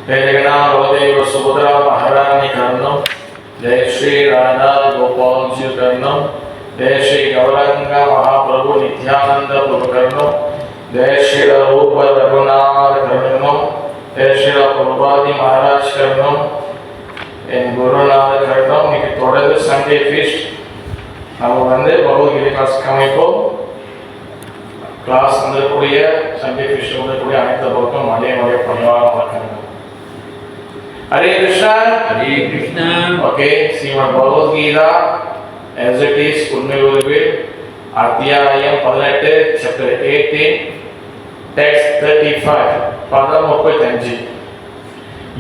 जय जगन्नाथ बलदेव सुभद्रा महारानी कर्णम, जय श्री राधा गोपाल जी कर्णम, जय श्री गौरंग महाप्रभु नित्यानंद प्रभु कर्णम, जय श्री रूप रघुनाथ कर्णम, जय श्री प्रभुपादी महाराज कर्णम, என் குருநாத கர்ணம். இன்னைக்கு தொடர்ந்து சண்டே ஃபீஸ்ட் நம்ம பகவத்கீதை கிளாஸ் கமைப்போம். கிளாஸ் வந்துக்கூடிய சண்டே ஃபீஸ்ட் வந்துக்கூடிய அனைத்து பக்கம் அதே மாதிரி பணிவாக வளர்க்கணும். Hare Krishna Hare Krishna. Okay, Srimad Bhagavad Gita as it is உண்மை உருவில் அத்தியாயம் 18 chapter 18 text 35 பதம் 35.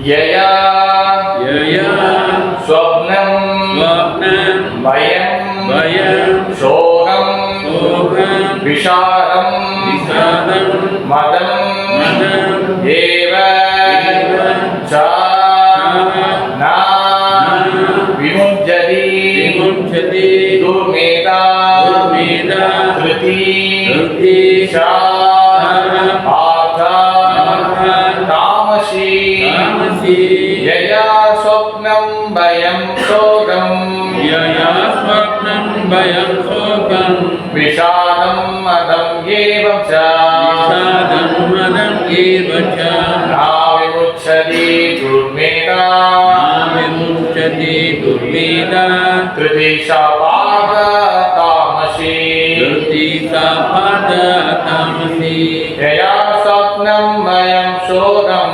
यया स्वप्नं भयं शोकं विषादं मदं एव च न विमुञ्चति दुर्मेधा धृति च यया स्वप्नं भयं शोकं विषादं मदं एव च न विमुच्यति दुर्मेधा तृतीया तामसी यया स्वप्नं भयं शोकं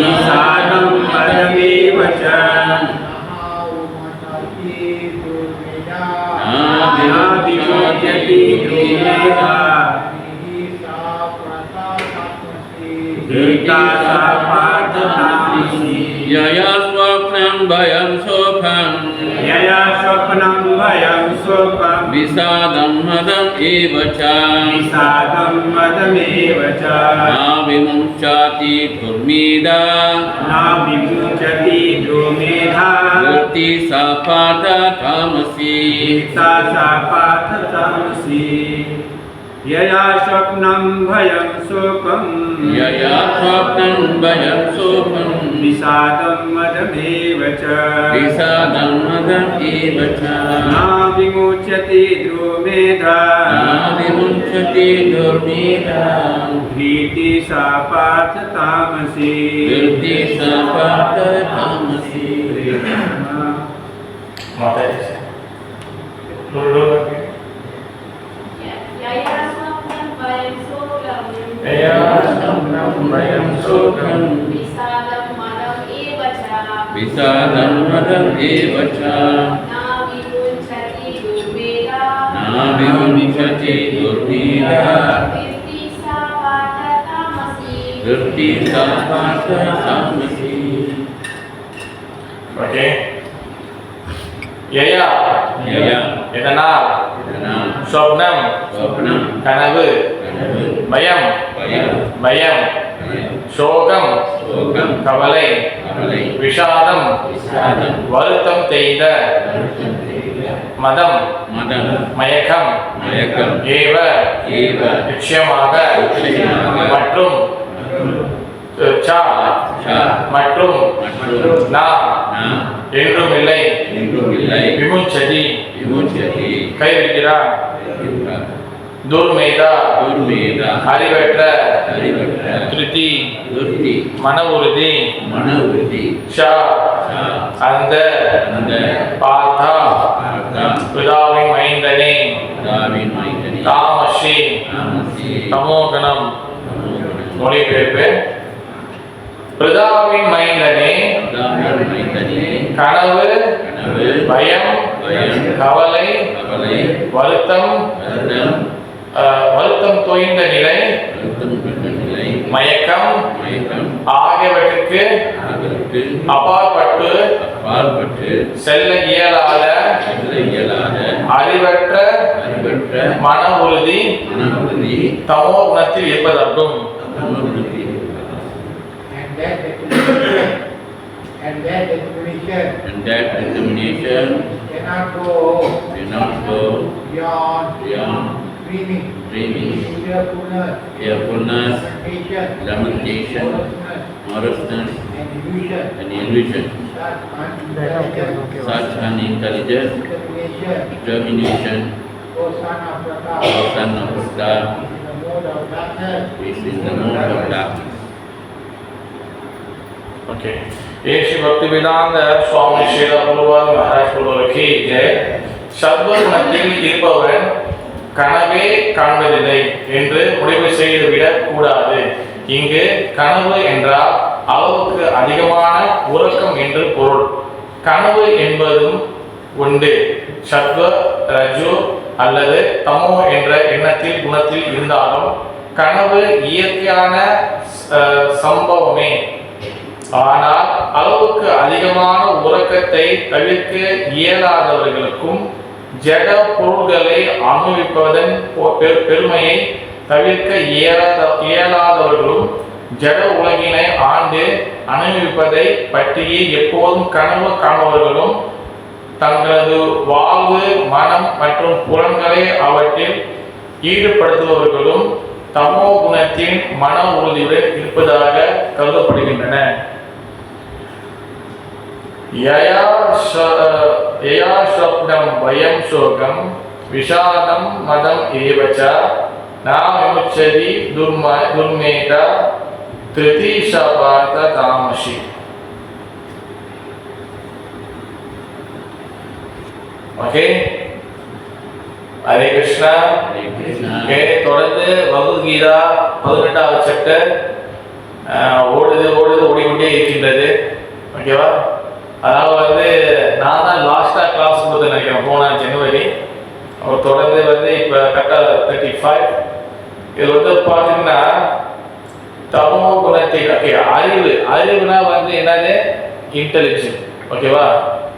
विषादं मदं एव च न विमुच्यति दुर्मेधा तृतीया तामसी यया स्वप्नं भयं शोकं विषादं मदं एव च न विमुञ्चति दुर्मेधा धृति सा पार्थ तामसी यया स्वप्नं भयं शोकं विषादं मदमेव च न विमुच्यति दुर्मेधा धृति सा पार्थ तामसी विषादं मदं एव च न विमुञ्चति दुर्मेधा धृति सा पार्थ तामसी. ओके, यया இதனால் சொப்னம் கனவு பயம் சோகம் கவலை விஷாதம் வருத்தம் தேய்ந்த மதம் மயக்கம் ஏவ நிச்சயமாக மற்றும் மற்றும் என்றும் இல்லை விமுஞ்சதி கைவிடுகிறார் துர்மேதா அறிவற்ற திருதி மன உறுதி அந்த பார்த்தா பிதாவின் மைந்தனே தாமசி தமோகணம். மொழிபெயர்ப்பு. பிதாவின் மைந்தனே கனவு பயம் கவலை வருத்தம் தோய்ந்த நிலை மயக்கம் மயக்கம் ஆகியவற்றுக்கு ஆகியவற்றுக்கு அப்பாற்பட்டு அப்பாற்பட்டு செல்ல இயலாத செல்ல இயலாத அறிவற்ற அறிவற்ற மன உறுதி மன உறுதி தமோ குணத்தில் இருப்பதாகும். தமோகுணத்தில் and that determination and that determination cannot go cannot go beyond beyond dreaming, dreaming, fearfulness, carefulness, lamentation, lamentation, morousness, morousness, and illusion. and illusion. Such unintelligent Such unintelligent determination, determination, O son of O Pratap, son of Pratap, is the mode of darkness. is in the mode of darkness. Okay ये श्री भक्ति वेदांत स्वामी श्रीला पूर्वाद महाराज पूर्वकी जय சத்வகுணத்தில் இருப்பவன் கனவே காண்பதில்லை என்று முடிவு செய்துவிடக் கூடாது. இங்கு கனவு என்றால் அளவுக்கு அதிகமான உறக்கம் என்று பொருள். கனவு என்பதும் உண்டு. சத்வ ரஜு அல்லது தமோ என்ற எண்ணத்தில் குணத்தில் இருந்தாலும் கனவு இயற்கையான சம்பவமே. ஆனால் அளவுக்கு அதிகமான உறக்கத்தை தவிர்க்க இயலாதவர்களுக்கும் ஜட பொருள்களை அனுபவிப்பதன் பெருமையை தவிர்க்க இயலாதவர்களும் ஜட உலகினை ஆண்டு அனுபவிப்பதை பற்றியே எப்போதும் கனவு காணுபவர்களும் தங்களது வாழ்வு மனம் மற்றும் புலன்களை அவற்றில் ஈடுபடுத்துபவர்களும் தமோ குணத்தின் மன உறுதியுடன் இருப்பதாக கருதப்படுகின்றன. யயா ஸ்வப்னம் பயம் சோகம் விஷாதம் மதம் ஏவச்ச ந விமுச்சதி துர்மேத திருதிஷபாத தாமசி. ஓகே, ஹரே கிருஷ்ணா. ஓகே, தொடர்ந்து பகவத்கீதா 18வது சாப்டர் ஓடிக்கொண்டே இருக்கின்றது. ஓகேவா? அதாவது நான் தான் லாஸ்ட்டாக கிளாஸ் கொடுத்து நினைக்கிறேன் போன ஜனவரி. அவர் தொடர்ந்து இப்போ கரெக்டாக 35. இது பார்த்தீங்கன்னா தமோ குணத்தில் ஓகே அறிவுனா என்னது இன்டெலிஜென்ட். ஓகேவா?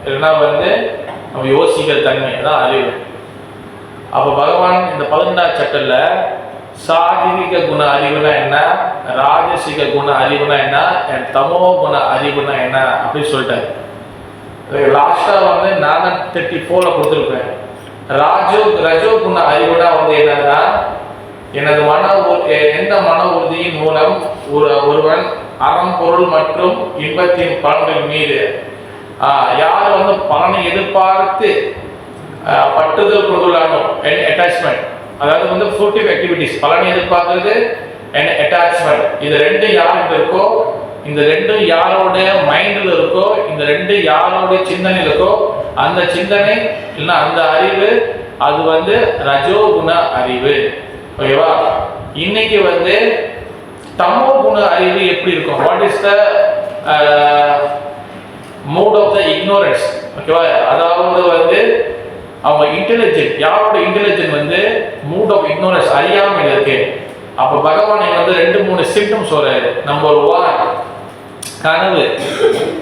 இல்லைன்னா நம்ம யோசிக்கிற தன்மை தான் அறிவு. அப்போ பகவான் இந்த 12வது சாப்டர்ல சாத்விக குண அறிவுனா என்ன, ராஜசிக குண அறிவுனா என்ன, தமோ குண அறிவுனா என்ன அப்படின்னு சொல்லிட்டாரு. லாஸ்டா நான் 34ல கொடுத்துருப்பேன். ரஜோ குண அறிவுனா என்னன்னா எனது எந்த மன உறுதியின் மூலம் ஒருவன் அறம் பொருள் மற்றும் இன்பத்தின் பலன்கள் மீது யார் பலனை எதிர்பார்த்து பட்டுதல் கொண்டுள்ளானோ அட்டாச்மெண்ட், அதாவது ஃப்ரூட்டிவ் ஆக்டிவிட்டிஸ் பலனை எதிர்பார்க்கிறது அண்ட் அட்டாச்மெண்ட், இது ரெண்டும் யாருக்கு இருக்கோ, இந்த ரெண்டும் யாரோட மைண்டில் இருக்கோ, இந்த ரெண்டு யாரோட சிந்தனை இருக்கோ, அந்த சிந்தனை இல்லைன்னா அந்த அறிவு அது ரஜோ குண அறிவு. ஓகேவா? இன்னைக்கு தமோ குண அறிவு எப்படி இருக்கும்? What is the mood of the ignorance. ஓகேவா? அதாவது அவங்க இன்டெலிஜென்ட், யாரோட இன்டெலிஜென்ட் மூட் ஆஃப் இக்னோரன்ஸ் அறியாமல் இருக்கு. அப்போ பகவான் 2-3 சிம்டம்ஸ் வராது. நம்பர் 1 கனவு.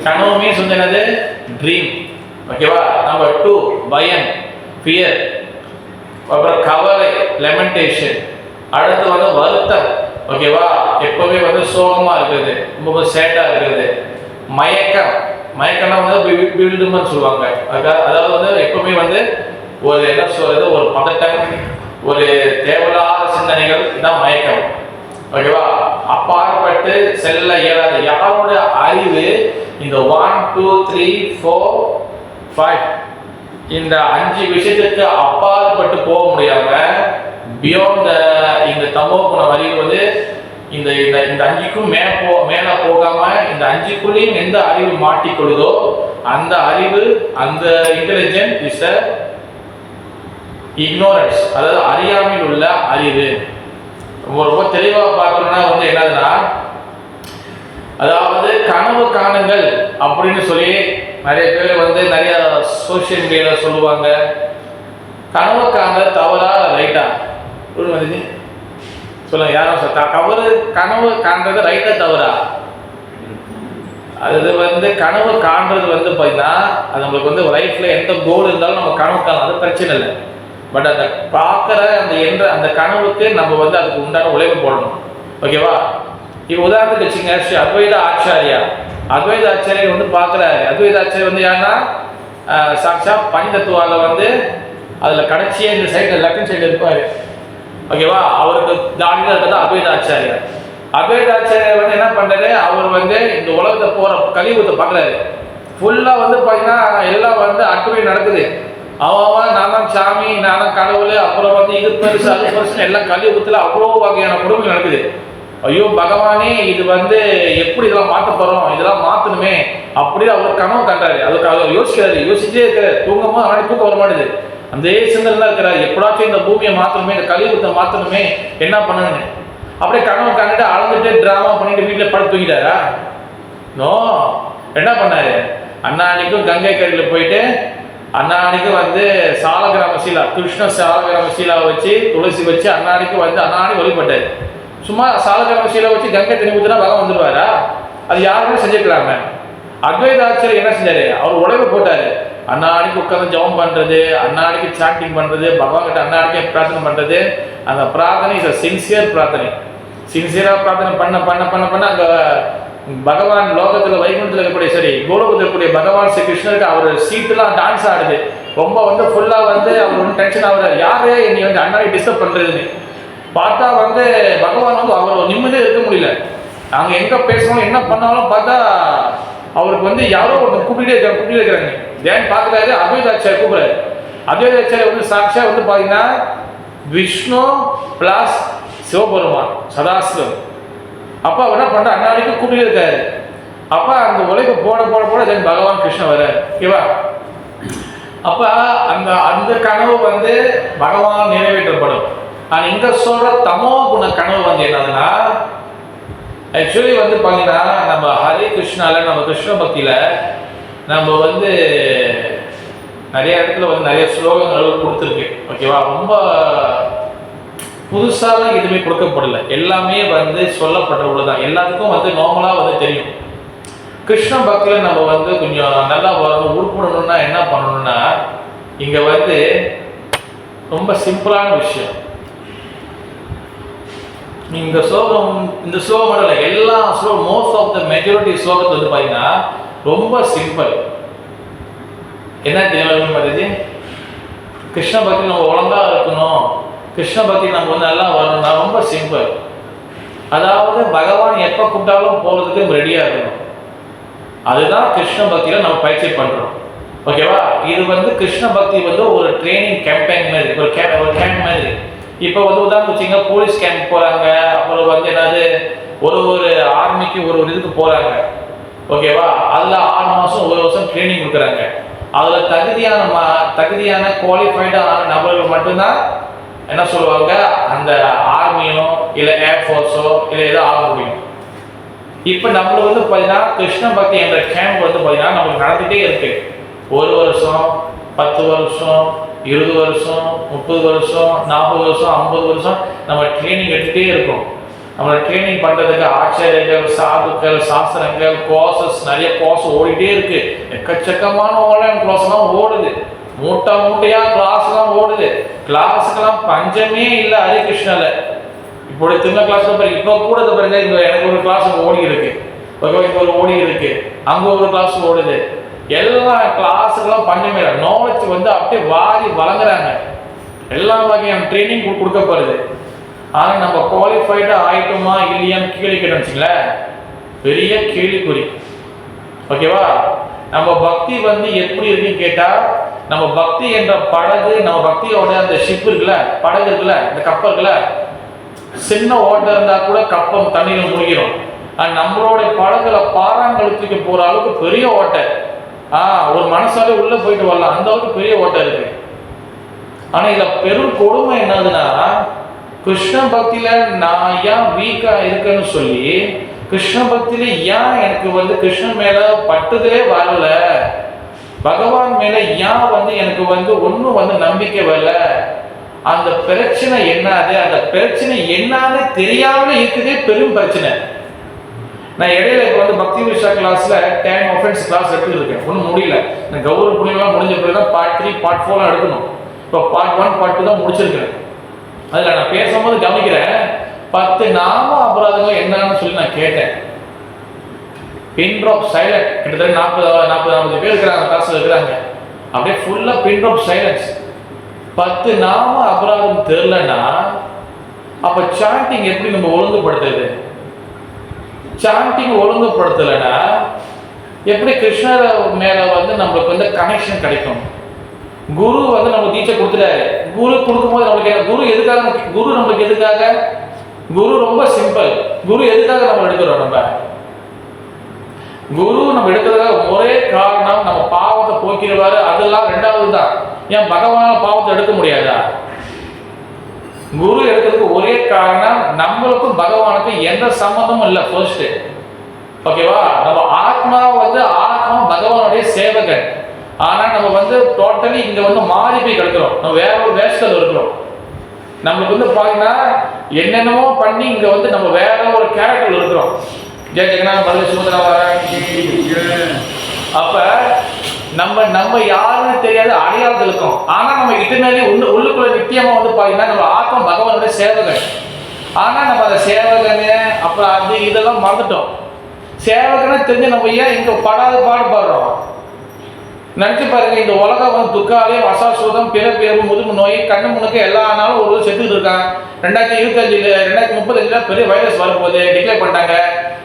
கனவு மீன்ஸ் என்னது? ட்ரீம். ஓகேவா? நம்பர் 2 பயம், ஃபியர். அப்புறம் கவலை, லெமெண்டேஷன். அடுத்து வருத்தம். ஓகேவா? எப்பவுமே சோகமா இருக்குது, ரொம்ப சேட்டா இருக்குது. மயக்கம். மயக்கம்னா பில்டுமன்னு சொல்லுவாங்க. அதாவது எப்பவுமே ஒரு என்ன சொல்றது, ஒரு பதட்டம், ஒரு தேவையில்லாத சிந்தனைகள், இதான் மயக்கம். ஓகேவா? அப்பாற்பட்டு செல்ல இயலாத யாரோட அறிவு இந்த 1 2 3 4 5 இந்த 5 விஷயத்துக்கு அப்பாற்பட்டு போக முடியாம பியாண்ட் இந்த தமோ குண அறிவு இந்த இந்த 5க்கும் மேல போகாம இந்த 5க்குள்ளேயும் எந்த அறிவு மாட்டிக்கொள்ளுதோ அந்த அறிவு, அந்த இன்டெலிஜென்ட் இஸ் அ இக்னோரன்ஸ், அதாவது அறியாமையில் உள்ள அறிவு. ரொம்ப தெளிவா பார்க்கணும்னா என்னதுன்னா, அதாவது கனவு காணுங்கள் அப்படின்னு சொல்லி நிறைய பேர் நிறைய சோசியல் மீடியாவில் சொல்லுவாங்க. கனவு காண தவறா ரைட்டா? சொல்லுங்க, யாரும் கனவு காண்றது ரைட்டா தவறா? அது வந்து கனவு காண்றது வந்து பார்த்தீங்கன்னா அது நம்மளுக்கு வந்து லைஃப்ல எந்த கோல் இருந்தாலும் நம்ம கனவு காணலாம், அது பிரச்சனை இல்லை. பட் அந்த பார்க்குற அந்த கனவுக்கு நம்ம வந்து அதுக்கு உண்டான உழைப்பு போடணும். ஓகேவா? இப்போ உதாரணத்துக்கு வச்சுங்க, ஸ்ரீ அத்வைத ஆச்சாரியா வந்து பார்க்குறாரு. அத்வைத ஆச்சாரியா வந்து யாருன்னா சாட்சா பஞ்சதத்துவால வந்து அதில் கடைசியே இந்த சைடு லெஃப்ட் சைடு இருப்பார். ஓகேவா? அவருக்கு தாடியில் இருக்கிறது அத்வைத ஆச்சாரியா. அத்வைத ஆச்சாரியா வந்து என்ன பண்ணுறாரு, அவர் வந்து இந்த உலகத்தை போகிற கலியுகத்தை பார்க்குறாரு. ஃபுல்லாக வந்து பார்த்தீங்கன்னா எல்லாம் வந்து அட்டுவை நடக்குது. அவன் நான் தான் சாமி, நான் தான் கடவுள், அப்புறம் வந்து இது பெருசு அது பெருசுன்னு எல்லாம் கலியுகத்தில் அவ்வளோ வகையான கொடுமை நடக்குது. ஐயோ பகவானே, இது வந்து எப்படி இதெல்லாம் மாற்ற போகிறோம், இதெல்லாம் மாற்றணுமே அப்படின்னு அவர் கனவு கண்டாரு. அதுக்கு அவர் யோசிச்சே இருக்கிறார். தூங்கமா அவனுக்கு தூக்கம் வர மாட்டேது. அந்த சிந்தனை இருக்கிறார், எப்படாச்சும் இந்த பூமியை மாற்றணுமே, இந்த கலியுகத்தை மாற்றணுமே, என்ன பண்ணணுன்னு அப்படியே கனவு கண்டுட்டு அளந்துட்டு ட்ராமா பண்ணிட்டு வீட்டில் படுத்து தூங்கிட்டாரா? நோ. என்ன பண்ணாரு, அண்ணாணிக்கும் கங்கை கரையில் போயிட்டு அண்ணாணிக்கு வந்து சாலகிராம சீலா, கிருஷ்ண சாலகிராம சீலாவை வச்சு துளசி வச்சு அண்ணாணிக்கு வந்து அண்ணாணி வழிபட்டார். சும்மா சாலகிராம சீலை வச்சு கங்கை தண்ணி ஊற்றினா பகவான் வந்துடுவாரா? அது யாருமே செஞ்சுக்கலாங்க. அத்வைத ஆச்சாரியர் என்ன செஞ்சாரு, அவர் உழைப்பு போட்டாரு. அண்ணாடிக்கு உட்காந்து ஜபம் பண்றது, அண்ணாடிக்கு சாண்டிங் பண்றது, பகவான் கிட்ட அண்ணாடிக்கு பிரார்த்தனை பண்றது. அந்த பிரார்த்தனை இஸ் சின்சியர் பிரார்த்தனை. சின்சியரா பிரார்த்தனை பண்ண பண்ண பண்ண பண்ண அங்க பகவான் லோகத்துல வைகுண்டத்தில் இருக்கக்கூடிய சரி கோலோகத்தில் இருக்கக்கூடிய பகவான் ஸ்ரீ கிருஷ்ணருக்கு அவர் சீட்டுலாம் டான்ஸ் ஆடுது. ரொம்ப வந்து ஃபுல்லா வந்து அவர் வந்து டென்ஷன் ஆகுறாரு, யாரே என்னை வந்து அண்ணாடி டிஸ்டர்ப் பண்றதுன்னு பார்த்தா வந்து பகவான் வந்து அவர் நிம்மதியே இருக்க முடியல. நாங்க எங்க பேசணும் என்ன பண்ணாலும் பார்த்தா அவருக்கு வந்து யாரோ ஒருத்தர் கூப்பிட்டு இருக்கிறாங்க. தேன் பார்க்குறாரு, அத்வைத ஆச்சாரியா கூப்பிடுறாரு. அத்வைத ஆச்சாரியா வந்து சாட்சியா வந்து பார்த்தீங்கன்னா விஷ்ணு பிளஸ் சிவபெருமான் சதாசிவம். அப்போ அவர் என்ன பண்ற அண்ணாடிக்கு கூப்பிட்டு இருக்காரு. அப்ப அந்த உழைப்பு போட போட போட தென் பகவான் கிருஷ்ணன் வர்றாரு. ஓகேவா? அப்ப அந்த கனவு வந்து பகவான் நிறைவேற்றப்படும். நான் இங்க சொல்ற தமோ குண கனவு வந்து என்னதுன்னா, ஆக்சுவலி வந்து பார்த்தீங்கன்னா நம்ம ஹரே கிருஷ்ணால நம்ம கிருஷ்ண பக்தியில நம்ம வந்து நிறைய இடத்துல வந்து நிறைய ஸ்லோகங்கள் கொடுத்துருக்கு. ஓகேவா? ரொம்ப புதுசாலாம் எதுவுமே கொடுக்கப்படல, எல்லாமே வந்து சொல்லப்பட்டவுள்ளதான். எல்லாத்துக்கும் வந்து நார்மலாக வந்து தெரியும். கிருஷ்ண பக்தியில் நம்ம வந்து கொஞ்சம் நல்லா வரணும், உருப்படணும்னா என்ன பண்ணணும்னா, இங்கே வந்து ரொம்ப சிம்பிளான விஷயம். இந்த ஸ்லோகம் மட்டும் இல்லை, எல்லா ஸ்லோகம் மோஸ்ட் ஆஃப் த மெஜாரிட்டி ஸ்லோகத்தை வந்து பார்த்தீங்கன்னா ரொம்ப சிம்பிள். என்ன தெரியும் மாதிரி கிருஷ்ண பக்தி நம்ம ஒழுங்கா இருக்கணும், கிருஷ்ண பக்தி நம்ம வந்து நல்லா வரணும்னா ரொம்ப சிம்பிள். அதாவது பகவான் எப்போ கூப்பிட்டாலும் போகிறதுக்கு ரெடியாக இருக்கணும். அதுதான் கிருஷ்ண பக்தியில் நம்ம பயிற்சி பண்ணுறோம். ஓகேவா? இது வந்து கிருஷ்ண பக்தி வந்து ஒரு ட்ரைனிங் கேம்பெயின் மாதிரி, ஒரு கேம்ப் மாதிரி. இப்போ வந்து உதாரணம் வச்சிங்க, போலீஸ் கேம்ப் போகிறாங்க, அப்புறம் வந்து என்னது ஒரு ஆர்மிக்கு ஒரு இதுக்கு போகிறாங்க. ஓகேவா? அதில் 6 மாதம் 1 வருஷம் ட்ரைனிங் கொடுக்குறாங்க. அதில் தகுதியான குவாலிஃபைடான நபர்கள் மட்டும்தான் என்ன சொல்லுவாங்க, அந்த ஆர்மியோ இல்லை ஏர்ஃபோர்ஸோ இல்லை ஏதோ ஆக முடியும். இப்போ நம்மளுக்கு வந்து பார்த்தீங்கன்னா கிருஷ்ண பக்தி என்ற கேம்ப் வந்து பார்த்தீங்கன்னா நம்மளுக்கு நடந்துகிட்டே இருக்கு. 1 வருஷம் 10 வருஷம் 20 வருஷம் 30 வருஷம் 40 வருஷம் 50 வருஷம் நம்ம ட்ரைனிங் எடுத்துகிட்டே இருக்கோம். நம்மளை ட்ரைனிங் பண்ணுறதுக்கு ஆச்சாரியர்கள், சாதுக்கள், சாஸ்திரங்கள், கோர்சஸ், நிறைய கோர்ஸ் ஓடிட்டே இருக்கு. எக்கச்சக்கமான ஆன்லைன் கிளாஸ்லாம் ஓடுது, மூட்டையா கிளாஸ்லாம் ஓடுது. கிளாஸுக்கெல்லாம் பஞ்சமே இல்லை ஹரே கிருஷ்ணால. இப்போ திரும்ப கிளாஸ் பாருங்க, இப்போ கூட பாருங்க, இங்கே எனக்கு ஒரு கிளாஸ் ஓடி இருக்கு, இப்போ ஒரு ஓடி இருக்கு, அங்கே ஒரு கிளாஸ் ஓடுது. எல்லா கிளாஸுக்கெல்லாம் பஞ்சமே இல்லை. நாலேஜ் வந்து அப்படியே வாரி வழங்குறாங்க. எல்லா வகையான ட்ரைனிங் கொடுக்கப்படுது. ஆனால் நம்ம குவாலிஃபைடாக ஆயிட்டோமா இல்லையான்னு கேள்வி கேட்டோம்னு வச்சுங்களேன், பெரிய கேள்விக்குறி. ஓகேவா? நம்ம பக்தி வந்து எப்படி இருக்குன்னு கேட்டால், நம்ம பக்தி என்ற படகு, நம்ம பக்தியோட அந்த ஷிப் இருக்குல்ல, படகு இருக்குல்ல, இந்த கப்பல் இருக்குல்ல, சின்ன ஓட்டை இருந்தால் கூட கப்பம் தண்ணியில் முடிக்கிறோம். நம்மளோட படகுல பாறாங்கழுத்துக்கு போகிற அளவுக்கு பெரிய ஓட்டை. ஒரு மனசாலே உள்ளே போயிட்டு வரலாம், அந்த அளவுக்கு பெரிய ஓட்டை இருக்கு. ஆனால் இதில் பெரும் கொடுமை என்னதுன்னா, கிருஷ்ண பக்தியில நான் ஏன் வீக்கா இருக்கேன்னு சொல்லி, கிருஷ்ண பக்தியில ஏன் எனக்கு வந்து கிருஷ்ணன் மேல பட்டுதலே வரல, பகவான் மேல ஏன் வந்து எனக்கு வந்து ஒன்றும் வந்து நம்பிக்கை வரல அந்த பிரச்சனை என்னது, அந்த பிரச்சனை என்னன்னு தெரியாம இருக்குதே பெரும் பிரச்சனை. நான் இடையில இப்போ வந்து பக்தி விஷா கிளாஸ்ல 10 ஆஃபென்ஸ் கிளாஸ் எடுத்துட்டு இருக்கேன். ஒன்றும் முடியல. நான் கௌரவ புண்ணியெல்லாம் முடிஞ்ச பிறகு தான் பார்ட் 3 பார்ட் 4 எடுக்கணும். இப்போ பார்ட் 1 பார்ட் 2 தான் முடிச்சிருக்கிறேன். அதில் நான் பேசும்போது கவனிக்கிறேன் 10 நாம அபராதங்கள் என்னன்னு சொல்லி நான் கேட்டேன். பின் ட்ராப் சைலண்ட். கிட்டத்தட்ட 40 பேர் இருக்கிறாங்க, கிளாஸ்ல இருக்கிறாங்க. அப்படியே ஃபுல்லா பின் ட்ராப் சைலன்ஸ். 10 நாம அபராதம் தெரியலன்னா அப்ப சாண்டிங் எப்படி நம்ம ஒழுங்குபடுத்துறது? சாண்டிங் ஒழுங்குபடுத்தலைன்னா எப்படி கிருஷ்ணர் மேல வந்து நம்மளுக்கு வந்து கனெக்ஷன் கிடைக்கும்? குரு வந்து நம்ம டீச்சை கொடுத்துட்டாரு. குரு கொடுக்கும்போது நம்மளுக்கு குரு எதுக்காக? குரு நம்மளுக்கு எதுக்காக? குரு ரொம்ப சிம்பிள். குரு எதுக்காக நம்ம எடுக்கிறோம்? நம்ம குரு நம்ம எடுக்கிறதுக்காக ஒரே காரணம் நம்ம பாவத்தை போக்கிடுவாரு. அதெல்லாம் ரெண்டாவது தான். ஏன் பகவான பாவத்தை எடுக்க முடியாதா? குரு எடுக்கிறதுக்கு ஒரே காரணம் நம்மளுக்கும் பகவானுக்கும் எந்த சம்பந்தமும் இல்லை. ஃபர்ஸ்ட் ஓகேவா? நம்ம ஆத்மா வந்து ஆத்மா பகவானுடைய சேவகன். ஆனா நம்ம வந்து டோட்டலி இங்க வந்து மாறி போய் கிடக்கிறோம். நம்ம வேற ஒரு வேஷத்துல இருக்கிறோம். நம்மளுக்கு வந்து பாத்தீங்கன்னா என்னென்னமோ பண்ணி இங்க வந்து நம்ம வேற ஒரு கேரக்டர்ல இருக்கிறோம். ஜெய ஜெகநாத் பரத சுமந்திரா. அப்ப நம்ம யாருன்னு தெரியாத அடையாளத்தில் இருக்கோம். ஆனா நம்ம இட்டர்னலி உள்ளுக்குள்ள நித்தியமா வந்து பாத்தீங்கன்னா நம்ம ஆத்மா பகவானுடைய சேவகன். ஆனா நம்ம அந்த சேவகனு அப்புறம் அது இதெல்லாம் மறந்துட்டோம். சேவகனை தெரிஞ்சு நம்ம ஏன் இங்க பாடுபடுறோம்? நினைச்சு பாருங்க, இந்த உலகம் வந்து துக்காலயம், அசாசூதம், பிறப்பிறப்பு, முதுமை நோய், கண்ணு முன்னுக்கு எல்லா நாளும் ஒரு செத்துட்டு இருக்காங்க. 2035 பெரிய வைரஸ் வரப்போகுது டிக்ளேர் பண்ணிட்டாங்க.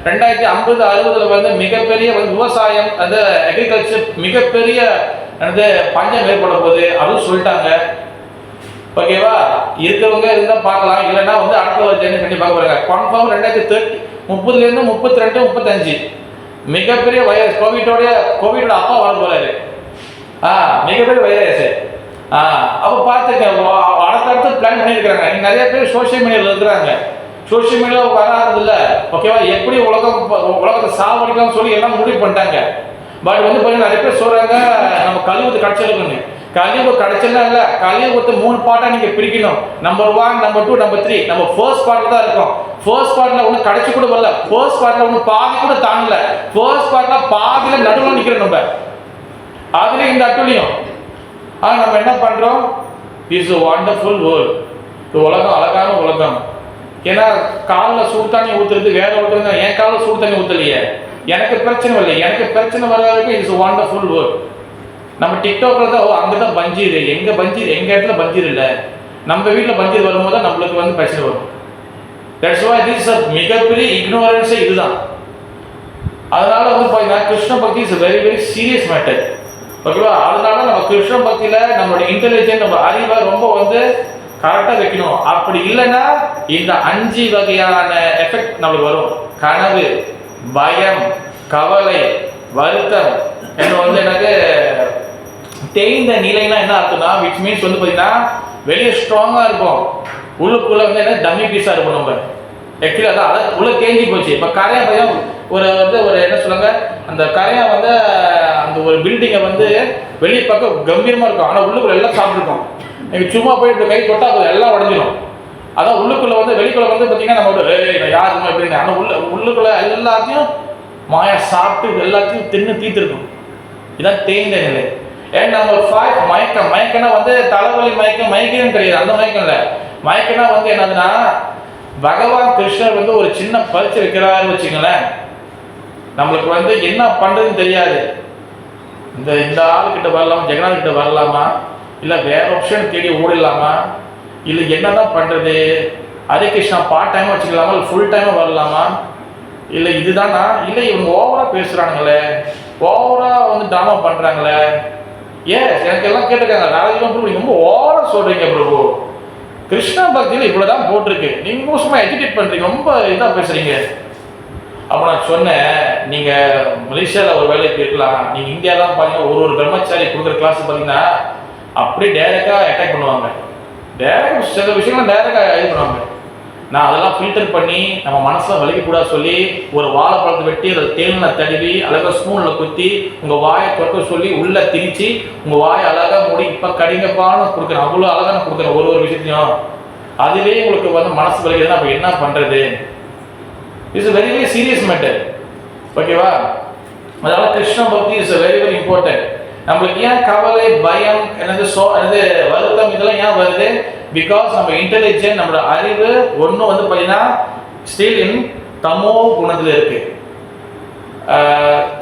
2050-60 வந்து மிகப்பெரிய வந்து விவசாயம், அந்த அக்ரிகல்ச்சர் மிகப்பெரிய வந்து பஞ்சம் ஏற்பட போகுது அதுவும் சொல்லிட்டாங்க. ஓகேவா? இருக்கிறவங்க இருந்தா பார்க்கலாம், இல்லைன்னா வந்து அடுத்த ஒரு ஜெனரேஷன் பார்க்க போறாங்க. கன்ஃபார்ம் 2030 32 35 மிகப்பெரிய வைரஸ் கோவிடோட அப்பா வர போறாரு. மிகப்பெரிய வைரஸ். அப்ப பார்த்துக்க அடுத்தடுத்து பிளான் பண்ணியிருக்கிறாங்க. நிறைய பேர் சோசியல் மீடியாவில் இருக்கிறாங்க. சோசியல் மீடியா வராது இல்லை. ஓகேவா? எப்படி உலகத்தை சாவடிக்கலாம்னு சொல்லி எல்லாம் முடிவு பண்ணிட்டாங்க. பட் வந்து பாத்தீங்கன்னா நிறைய பேர் சொல்றாங்க நம்ம கலியுகத்தை கிடைச்சிருக்குன்னு. கலியுகம் கிடைச்சதுனா இல்லை, கலியுகத்தை 3 பார்ட்டா நீங்க பிரிக்கணும். Number 1, number 2, number 3. நம்ம ஃபர்ஸ்ட் பார்ட்ல தான் இருக்கோம். ஃபர்ஸ்ட் பார்ட்ல ஒன்றும் கிடைச்சி கூட வரல. ஃபர்ஸ்ட் பார்ட்ல ஒன்றும் பாதி கூட தாண்டல. ஃபர்ஸ்ட் பார்ட்ல பாதியில நடுவில் நிற்கிறோம் நம்ம. அதுலேயும் இந்த அட்டுலையும் நம்ம என்ன பண்றோம்? Is wonderful world. இந்த உலகம் அழகான உலகம். ஏன்னா காலில் சூடு தண்ணி ஊத்துறது வேற ஒருத்தருங்க. என் காலில் சூடு தண்ணி ஊத்தலையே, எனக்கு பிரச்சனை இல்லை. எனக்கு பிரச்சனை வர்றதுக்கு இட்ஸ் வண்டர்ஃபுல் வேர்ல்ட். நம்ம டிக்டாக்ல தான் அங்கதான் பஞ்சீர், எங்க பஞ்சீர், எங்க இடத்துல பஞ்சீர் இல்லை. நம்ம வீட்டில் பஞ்சீர் வரும்போது தான் நம்மளுக்கு வந்து பிரச்சனை வரும். தட்ஸ் வை திஸ் மிகப்பெரிய இக்னோரன்ஸே இதுதான். அதனால வந்து பார்த்தீங்கன்னா Krishna bhakti is very very serious matter. ஓகேவா? அதனால நம்ம கிருஷ்ண பக்தியில நம்மளோட இன்டெலிஜென்ட், நம்ம அறிவை ரொம்ப வந்து கரெக்டாக வைக்கணும். அப்படி இல்லைன்னா இந்த 5 வகையான எஃபெக்ட் நம்மளுக்கு வரும். கனவு, பயம், கவலை, வருத்தம், என்ன வந்து எனக்கு தேய்ந்த நிலைனா என்ன அர்த்தம்னா, விச் மீன்ஸ் வந்து பார்த்தீங்கன்னா வெளியே ஸ்ட்ராங்காக இருக்கும், உள்ளுக்குள்ள வந்து என்ன டம்மி பீஸாக இருக்கும். நம்ம ஆக்சுவலி அதான் உள்ள தேங்கி போச்சு. இப்போ கரையா பையன் ஒரு என்ன சொல்லுங்க, அந்த கரையா வந்து அந்த ஒரு பில்டிங்கை வந்து வெளியே பக்கம் கம்பீரமாக இருக்கும், ஆனால் உள்ளுக்குள்ள எல்லாம் சாப்பிட்டுருக்கோம். நீங்கள் சும்மா போய் இப்படி கை தொட்டால் எல்லாம் உடஞ்சிடும். அதான் உள்ளுக்குள்ள வந்து வெளிக்குள்ள வந்து பார்த்தீங்கன்னா நம்ம யாருமா எப்படின்னு, ஆனால் உள்ளுக்குள்ள எல்லாத்தையும் மாயா சாப்பிட்டு எல்லாத்தையும் தின்னு தீர்த்துருக்கும். இதான் தேய்ந்த நிலை. ஏன் நம்பர் 5 மயக்கம். மயக்கம்னா வந்து தலைவலி மயக்கம், மயக்கம் கிடையாது, அந்த மயக்கம் இல்லை. மயக்கம்னா வந்து என்னதுன்னா, பகவான் கிருஷ்ணர் வந்து ஒரு சின்ன பரிச்சை வைக்கிறாரு வச்சுங்களேன், நம்மளுக்கு வந்து என்ன பண்றதுன்னு தெரியாது. இந்த ஆளுக்கிட்ட வரலாமா, ஜெகநாத் கிட்ட வரலாமா, இல்லை வேற ஆப்ஷன் தேடி ஓடிடலாமா, இல்லை என்னதான் பண்றது, ஹரே கிருஷ்ணா பார்ட் டைமாக வச்சுக்கலாமா, இல்லை ஃபுல் டைமாக வரலாமா, இல்லை இதுதானா, இல்லை இவங்க ஓவரா பேசுறானுங்களே, ஓவரா வந்து ட்ராமா பண்றாங்களே. எனக்கு எல்லாம் கேட்டிருக்காங்க, நாளைக்கு ரொம்ப ஓவரா சொல்றீங்க பிரபு, கிருஷ்ணா பக்தியில் இவ்வளவுதான் போட்டிருக்கு, நீங்க சும்மா எஜுகேட் பண்றீங்க, ரொம்ப இதா பேசுறீங்க. அப்போ நான் சொன்னேன், நீங்க மலேசியாவில் ஒரு வேலைக்கு இருக்கலாம், நீங்க இந்தியாலாம் பாத்தீங்கன்னா ஒரு பிரம்மச்சாரி கொடுக்குற கிளாஸ் பார்த்தீங்கன்னா அப்படியே டைரக்டா அட்டாக் பண்ணுவாங்க. டைரக்ட் சில விஷயங்கள் டைரக்டா இது பண்ணுவாங்க. நான் அதெல்லாம் ஃபில்டர் பண்ணி நம்ம மனசில் வலிக்கக்கூடாது சொல்லி ஒரு வாழைப்பழத்தை வெட்டி அதை தேனில் தடவி அழகாக ஸ்பூனில் குத்தி உங்கள் வாயை தொற்க சொல்லி உள்ளே திணிச்சு உங்கள் வாயை அழகாக மூடி இப்போ கடிங்கப்பான கொடுக்குறேன், அவ்வளோ அழகாக நான் கொடுக்குறேன் ஒரு விஷயத்தையும். அதுவே உங்களுக்கு வந்து மனசு வலிக்குதுன்னா அப்போ என்ன பண்ணுறது? It's very very serious matter. ஓகேவா? அதனால Krishna bhakti is very very important. நம்மளுக்கு ஏன் கவலை, பயம், என்னது வருத்தம் இதெல்லாம் ஏன் வருது? பிகாஸ் நம்ம இன்டெலிஜென்ட், நம்மளோட அறிவு ஒன்றும் வந்து பார்த்தீங்கன்னா ஸ்டில் இன் தமோ குணத்தில் இருக்கு.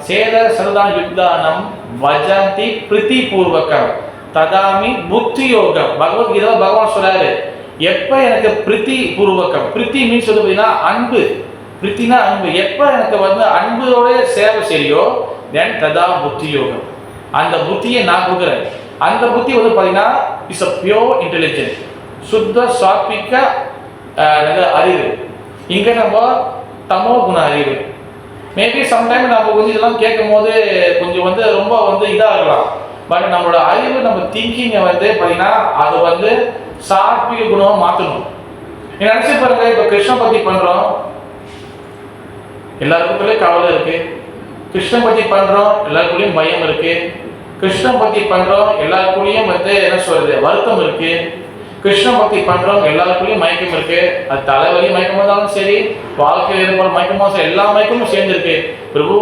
சேத சரதான் யுக்தானம் வஜந்தி பிரித்தி பூர்வகம் ததாமி புத்தி யோகம். பகவத்கீதா பகவான் சொல்றாரு, எப்ப எனக்கு பிரித்தி பூர்வகம், பிரித்தி மீன்ஸ் வந்து பார்த்தீங்கன்னா அன்பு, பிரித்தினா அன்பு, எப்ப எனக்கு வந்து அன்போட சேவை செய்யோ தென் ததா புத்தி யோகம். அந்த புத்தியை நான் கொடுக்குறேன். அந்த புத்தி வந்து பார்த்தீங்கன்னா இட்ஸ் அ பியோர் இன்டெலிஜென்ஸ், சுத்த சாத்விக அறிவு. இங்கே நம்ம தமோ குண அறிவு. மேபி சம்டைம் நம்ம கொஞ்சம் இதெல்லாம் கேட்கும் போது கொஞ்சம் வந்து ரொம்ப வந்து இதாக இருக்கலாம். பட் நம்மளோட அறிவு, நம்ம திங்கிங்கை வந்து பார்த்தீங்கன்னா அது வந்து சாத்விக குணமாக மாற்றணும். நீங்கள் நினச்சி பாருங்க, இப்போ கிருஷ்ண பக்தி பண்ணுறோம், எல்லாருக்குள்ளே கவலை இருக்கு. கிருஷ்ண பக்தி பண்றோம், எல்லாருக்குள்ளேயும் பயம் இருக்கு. கிருஷ்ண பக்தி பண்றோம், எல்லாருக்குள்ளேயும் வந்து என்ன சொல்றது, வருத்தம் இருக்கு. கிருஷ்ண பக்தி பண்றோம், எல்லாருக்குள்ளேயும் மயக்கம் இருக்கு. அது தலைவலி மயக்கம் இருந்தாலும் சரி, வாழ்க்கையில் ஏற்படும் மயக்கமா சரி, எல்லா மயக்கமும் சேர்ந்து இருக்கு. பிரபு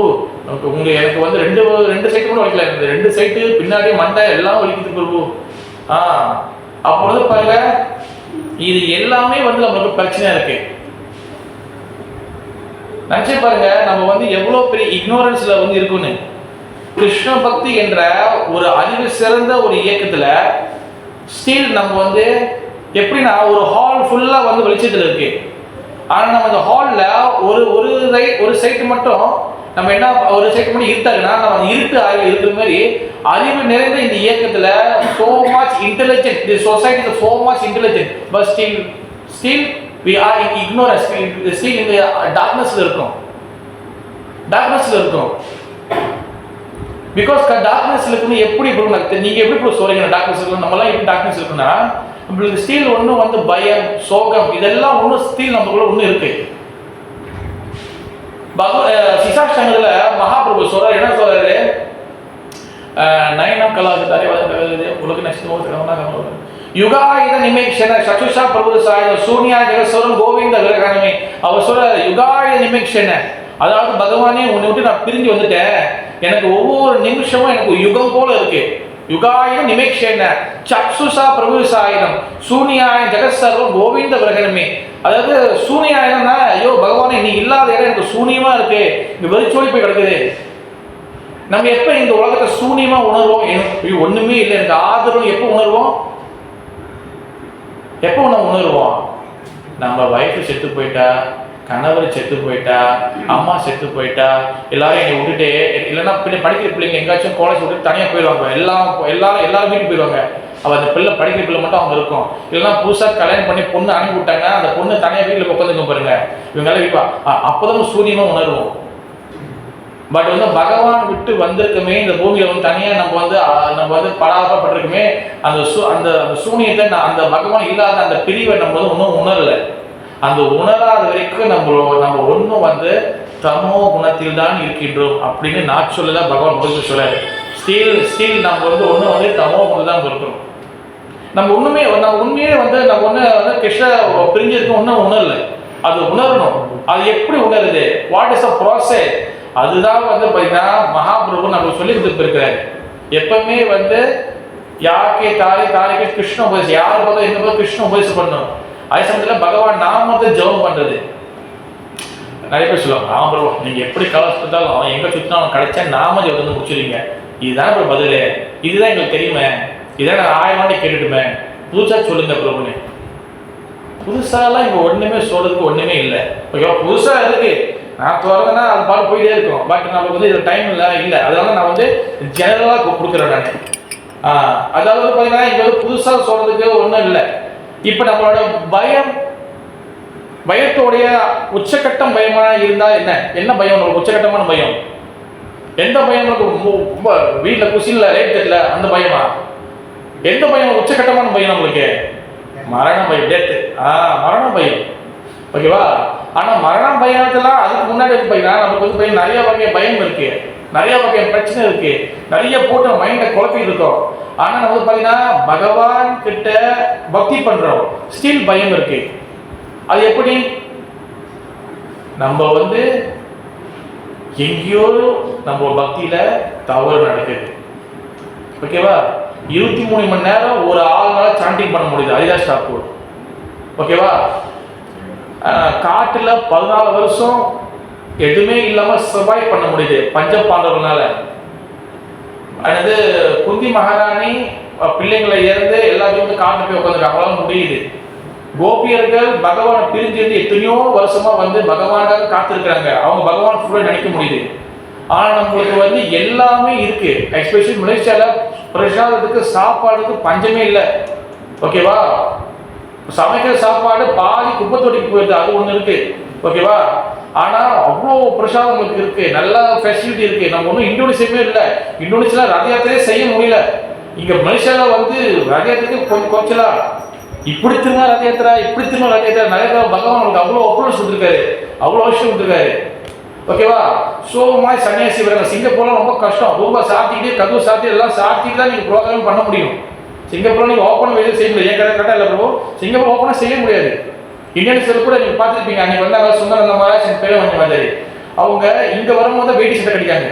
எனக்கு வந்து ரெண்டு சைட்டு கூட வலிக்கல, இந்த 2 சைட்டு பின்னாடி மண்டை எல்லாம் வலிக்குது பிரபு. அப்பொழுது பாருங்க, இது எல்லாமே வந்து நம்மளுக்கு பிரச்சனை இருக்கு. நினைச்சு பாருங்க, நம்ம வந்து எவ்வளவு பெரிய இக்னோரன்ஸ்ல வந்து இருக்குன்னு. கிருஷ்ண பக்தி என்ற ஒரு அறிவு சிறந்த ஒரு இயக்கத்துல ஸ்டில் நம்ம வந்து எப்படின்னா ஒரு ஹால் ஃபுல்லா வந்து வெளிச்சத்தில் இருக்கு. ஆனா நம்ம அந்த ஹால்ல ஒரு சைட்டு மட்டும் நம்ம என்ன ஒரு சைட்டு மட்டும் இருட்டாங்கன்னா நம்ம அந்த இருட்டு அறிவு இருக்கிற மாதிரி அறிவு நிறைந்த இந்த இயக்கத்துல so much intelligent, the society is so much intelligent, but still we are in ignorance, still in the darknessல இருக்கோம். பிகாஸ் டார்க்னஸ் இருக்குன்னு எப்படி இருக்கும்? நீங்க எப்படி சொல்றீங்க டார்க்னஸ் இருக்கு? நம்மளாம் எப்படி டார்க்னஸ் இருக்குன்னா நம்மளுக்கு ஸ்டில் ஒன்றும் வந்து பயம், சோகம் இதெல்லாம் ஒன்றும் ஸ்டில் நமக்குள்ள ஒன்றும் இருக்கு. சிசாஷ்டங்கத்துல மகாபிரபு சொல்றாரு, என்ன சொல்றாரு? நயனம் கலாச்சாரி உலக நட்சத்திரம் யுகாயுத நிமேக்ஷன சச்சுஷா பிரபு சாயுத சூன்யா ஜெகஸ்வரம் கோவிந்த விரகணமே. அவர் சொல்ற யுகாயுத நிமேக்ஷன, அதாவது பகவானே உன்னை விட்டு நான் பிரிஞ்சு வந்துட்டேன், எனக்கு ஒவ்வொரு நிமிஷமும் எனக்கு யுகம் போல இருக்கு. யுகாயுத நிமேக்ஷன சச்சுஷா பிரபு சாயுதம் சூன்யாய ஜெகஸ்வரம் கோவிந்த விரகணமே. அதாவது சூன்யாயனா, ஐயோ பகவானே நீ இல்லாத இடம் எனக்கு சூன்யமா இருக்கு, இங்க வெறிச்சோடி போய் கிடக்குது. நம்ம எப்ப இந்த உலகத்தை சூன்யமா உணர்வோம்? எனக்கு ஒண்ணுமே இல்லை, எனக்கு ஆதரவு எப்போ உணர்வோம்? எப்போ நம்ம உணர்வோம்? நம்ம வைஃப் செத்து போயிட்டா, கணவர் செத்து போயிட்டா, அம்மா செத்து போயிட்டா, எல்லாரும் என்னை விட்டுட்டு, இல்லைன்னா படிக்கிற பிள்ளைங்க எங்காச்சும் காலேஜ் விட்டு தனியாக போயிடுவாங்க. எல்லாரும் வீட்டுக்கு போயிடுவாங்க. அவள் அந்த பிள்ளை படிக்கிற பிள்ளை மட்டும் அவங்க இருக்கும். இல்லைன்னா புதுசாக கல்யாணம் பண்ணி பொண்ணு அனுப்பி விட்டாங்க, அந்த பொண்ணு தனியாக வீட்டில் உட்காந்துக்க பாருங்க. இவங்களால வீப்பா அப்போதான் சூரியமாக உணர்வோம். பட் வந்து பகவான் விட்டு வந்திருக்குமே இந்த பூமியில வந்து தனியா நம்ம வந்து படாதப்பட்டிருக்குமே, அந்த சூனியத்தை அந்த பகவான் இல்லாத அந்த பிரிவை நம்ம வந்து இன்னும் உணரல. அந்த உணராத வரைக்கும் நம்ம ஒன்றும் வந்து தமோ குணத்தில் தான் இருக்கின்றோம் அப்படின்னு நான் சொல்லல, பகவான் முதல் சொல்ல. ஸ்டில் நம்ம வந்து ஒன்றும் வந்து தமோ குணம் தான் இருக்கிறோம். நம்ம உண்மையே வந்து நம்ம ஒன்று கிருஷ்ண பிரிஞ்சிருக்கோம் ஒன்றும் உணரல. அது உணரணும். அது எப்படி உணருது? What is a process? அதுதான் வந்து பார்த்தீங்கன்னா மகாபிரபு நமக்கு சொல்லி கொடுத்துருக்கிறாரு. எப்பவுமே வந்து யாருக்கே தாரைக்கு கிருஷ்ண உபதேசம், யார் பார்த்தா எங்க போது கிருஷ்ண உபதேசம் பண்ணணும். அதே சமயத்தில் பகவான் நாமத்தை ஜெபம் பண்றது. நிறைய பேர் சொல்லுவாங்க, பிரபு நீங்க எப்படி கலந்தாலும் அவன் எங்க சுத்தினாலும் கிடைச்சா நாம ஜெபத்தை முடிச்சிருங்க. இதுதான் இப்போ பதில், இதுதான் எங்களுக்கு தெரியுமே, இதான் நான் 1000 ஆண்டு கேட்டுட்டுமே, புதுசா சொல்லுங்க பிரபுன்னு. புதுசாலாம் இங்க ஒண்ணுமே சொல்றதுக்கு ஒண்ணுமே இல்லை. ஓகேவா? புதுசா இருக்கு, நான் தொடர்ந்தேன்னா அது பாட்டு போயிட்டே இருக்கும். பட் நமக்கு வந்து இது டைம் இல்லை, அதனால நான் வந்து ஜெனரலாக கொடுக்குறேன் நான். அதாவது பார்த்தீங்கன்னா இங்கே வந்து புதுசாக சொல்றதுக்கு ஒன்றும் இல்லை. இப்போ நம்மளோட பயத்தோடைய உச்சக்கட்டம் பயமா இருந்தா என்ன பயம்? நம்மளுக்கு உச்சக்கட்டமான பயம் எந்த பயம்? ரொம்ப வீட்டில் குசில ரேட் தெரியல அந்த பயமா? எந்த பயம் உச்சக்கட்டமான பயம் நம்மளுக்கு? மரண பயம், டெத்து. மரண பயம். ஓகேவா? ஆனால் மரண பயணத்தில் அதுக்கு முன்னாடி வந்து பார்த்தீங்கன்னா நமக்கு வந்து பார்த்தீங்கன்னா நிறைய வகை பயம் இருக்கு, நிறைய வகை பிரச்சனை இருக்கு, நிறைய போட்டு மைண்டை குழப்பிட்டு இருக்கோம். ஆனால் நம்ம வந்து பார்த்தீங்கன்னா பகவான் கிட்ட பக்தி பண்றோம், ஸ்டில் பயம் இருக்கு. அது எப்படி? நம்ம வந்து எங்கேயோ நம்ம பக்தியில தவறு நடக்குது. ஓகேவா? 23 மணி நேரம் ஒரு ஆள்னால சாண்டிங் பண்ண முடியுது, அதுதான் ஸ்டாப். ஓகேவா? காட்டுல 14 வருஷம் எதுவுமே இல்லாம சர்வைவ் பண்ண முடியுது பஞ்ச பாண்டவர்களால. அது குந்தி மகாராணி பிள்ளைங்களை இறந்து எல்லாத்தையும் காட்டு போய் உட்காந்துருக்காங்க, அவங்களால முடியுது. கோபியர்கள் பகவானை பிரிஞ்சிருந்து எத்தனையோ வருஷமா வந்து பகவானாக காத்திருக்கிறாங்க, அவங்க பகவான் ஃபுல்லாக நினைக்க முடியுது. ஆனா நம்மளுக்கு வந்து எல்லாமே இருக்கு. எஸ்பெஷலி மலேசியால பிரசாதத்துக்கு சாப்பாடுக்கு பஞ்சமே இல்லை. ஓகேவா? சமைக்கிற சாப்பாடு பாதி குப்பை தொட்டிக்கு போயிடுது, அது ஒண்ணு இருக்கு. ஓகேவா? ஆனா அவ்வளோ பிரசாதம் உங்களுக்கு இருக்கு, நல்ல ஃபெசிலிட்டி இருக்கு. நம்ம ஒன்றும் இந்தோனேஷியாவே இல்லை, இந்தோனேஷியால ரத யாத்திரையே செய்ய முடியல. இங்க மலேசியால வந்து ரத யாத்திரைக்கு கொஞ்சம் குறைச்சலா, இப்படி திரும்ப ரத யாத்திரா, இப்படி திரும்ப ரத யாத்திரா, நிறைய பகவான் உங்களுக்கு அவ்வளோ அப்ரோச் கொடுத்துருக்காரு, அவ்வளோ விஷயம் கொடுத்துருக்காரு. ஓகேவா? ஸோ மாதிரி சன்னியாசி வராங்க. சிங்கப்பூர்ல ரொம்ப கஷ்டம், ரூபா சாத்திக்கிட்டு கதவு சாத்தி எல்லாம் சாத்திட்டு தான் நீங்கள் ப்ரோக்ராம் பண்ண முடியும். சிங்கப்பூர்ல நீங்கள் ஓப்பன் வெளியே செய்ய முடியாது, ஏன் கரெக்டாக இல்லை ப்ரோ, சிங்கப்பூர் ஓப்பனாக செய்ய முடியாது. இந்தியன்ஸில் கூட நீங்கள் பார்த்துருப்பீங்க, அன்றைக்கி வந்து அங்கே சுந்தரம் அந்த மாதிரி பேர் வந்து வந்தாரு. அவங்க இங்கே வரும்போது தான் வேட்டி சட்டை கட்டிக்காங்க.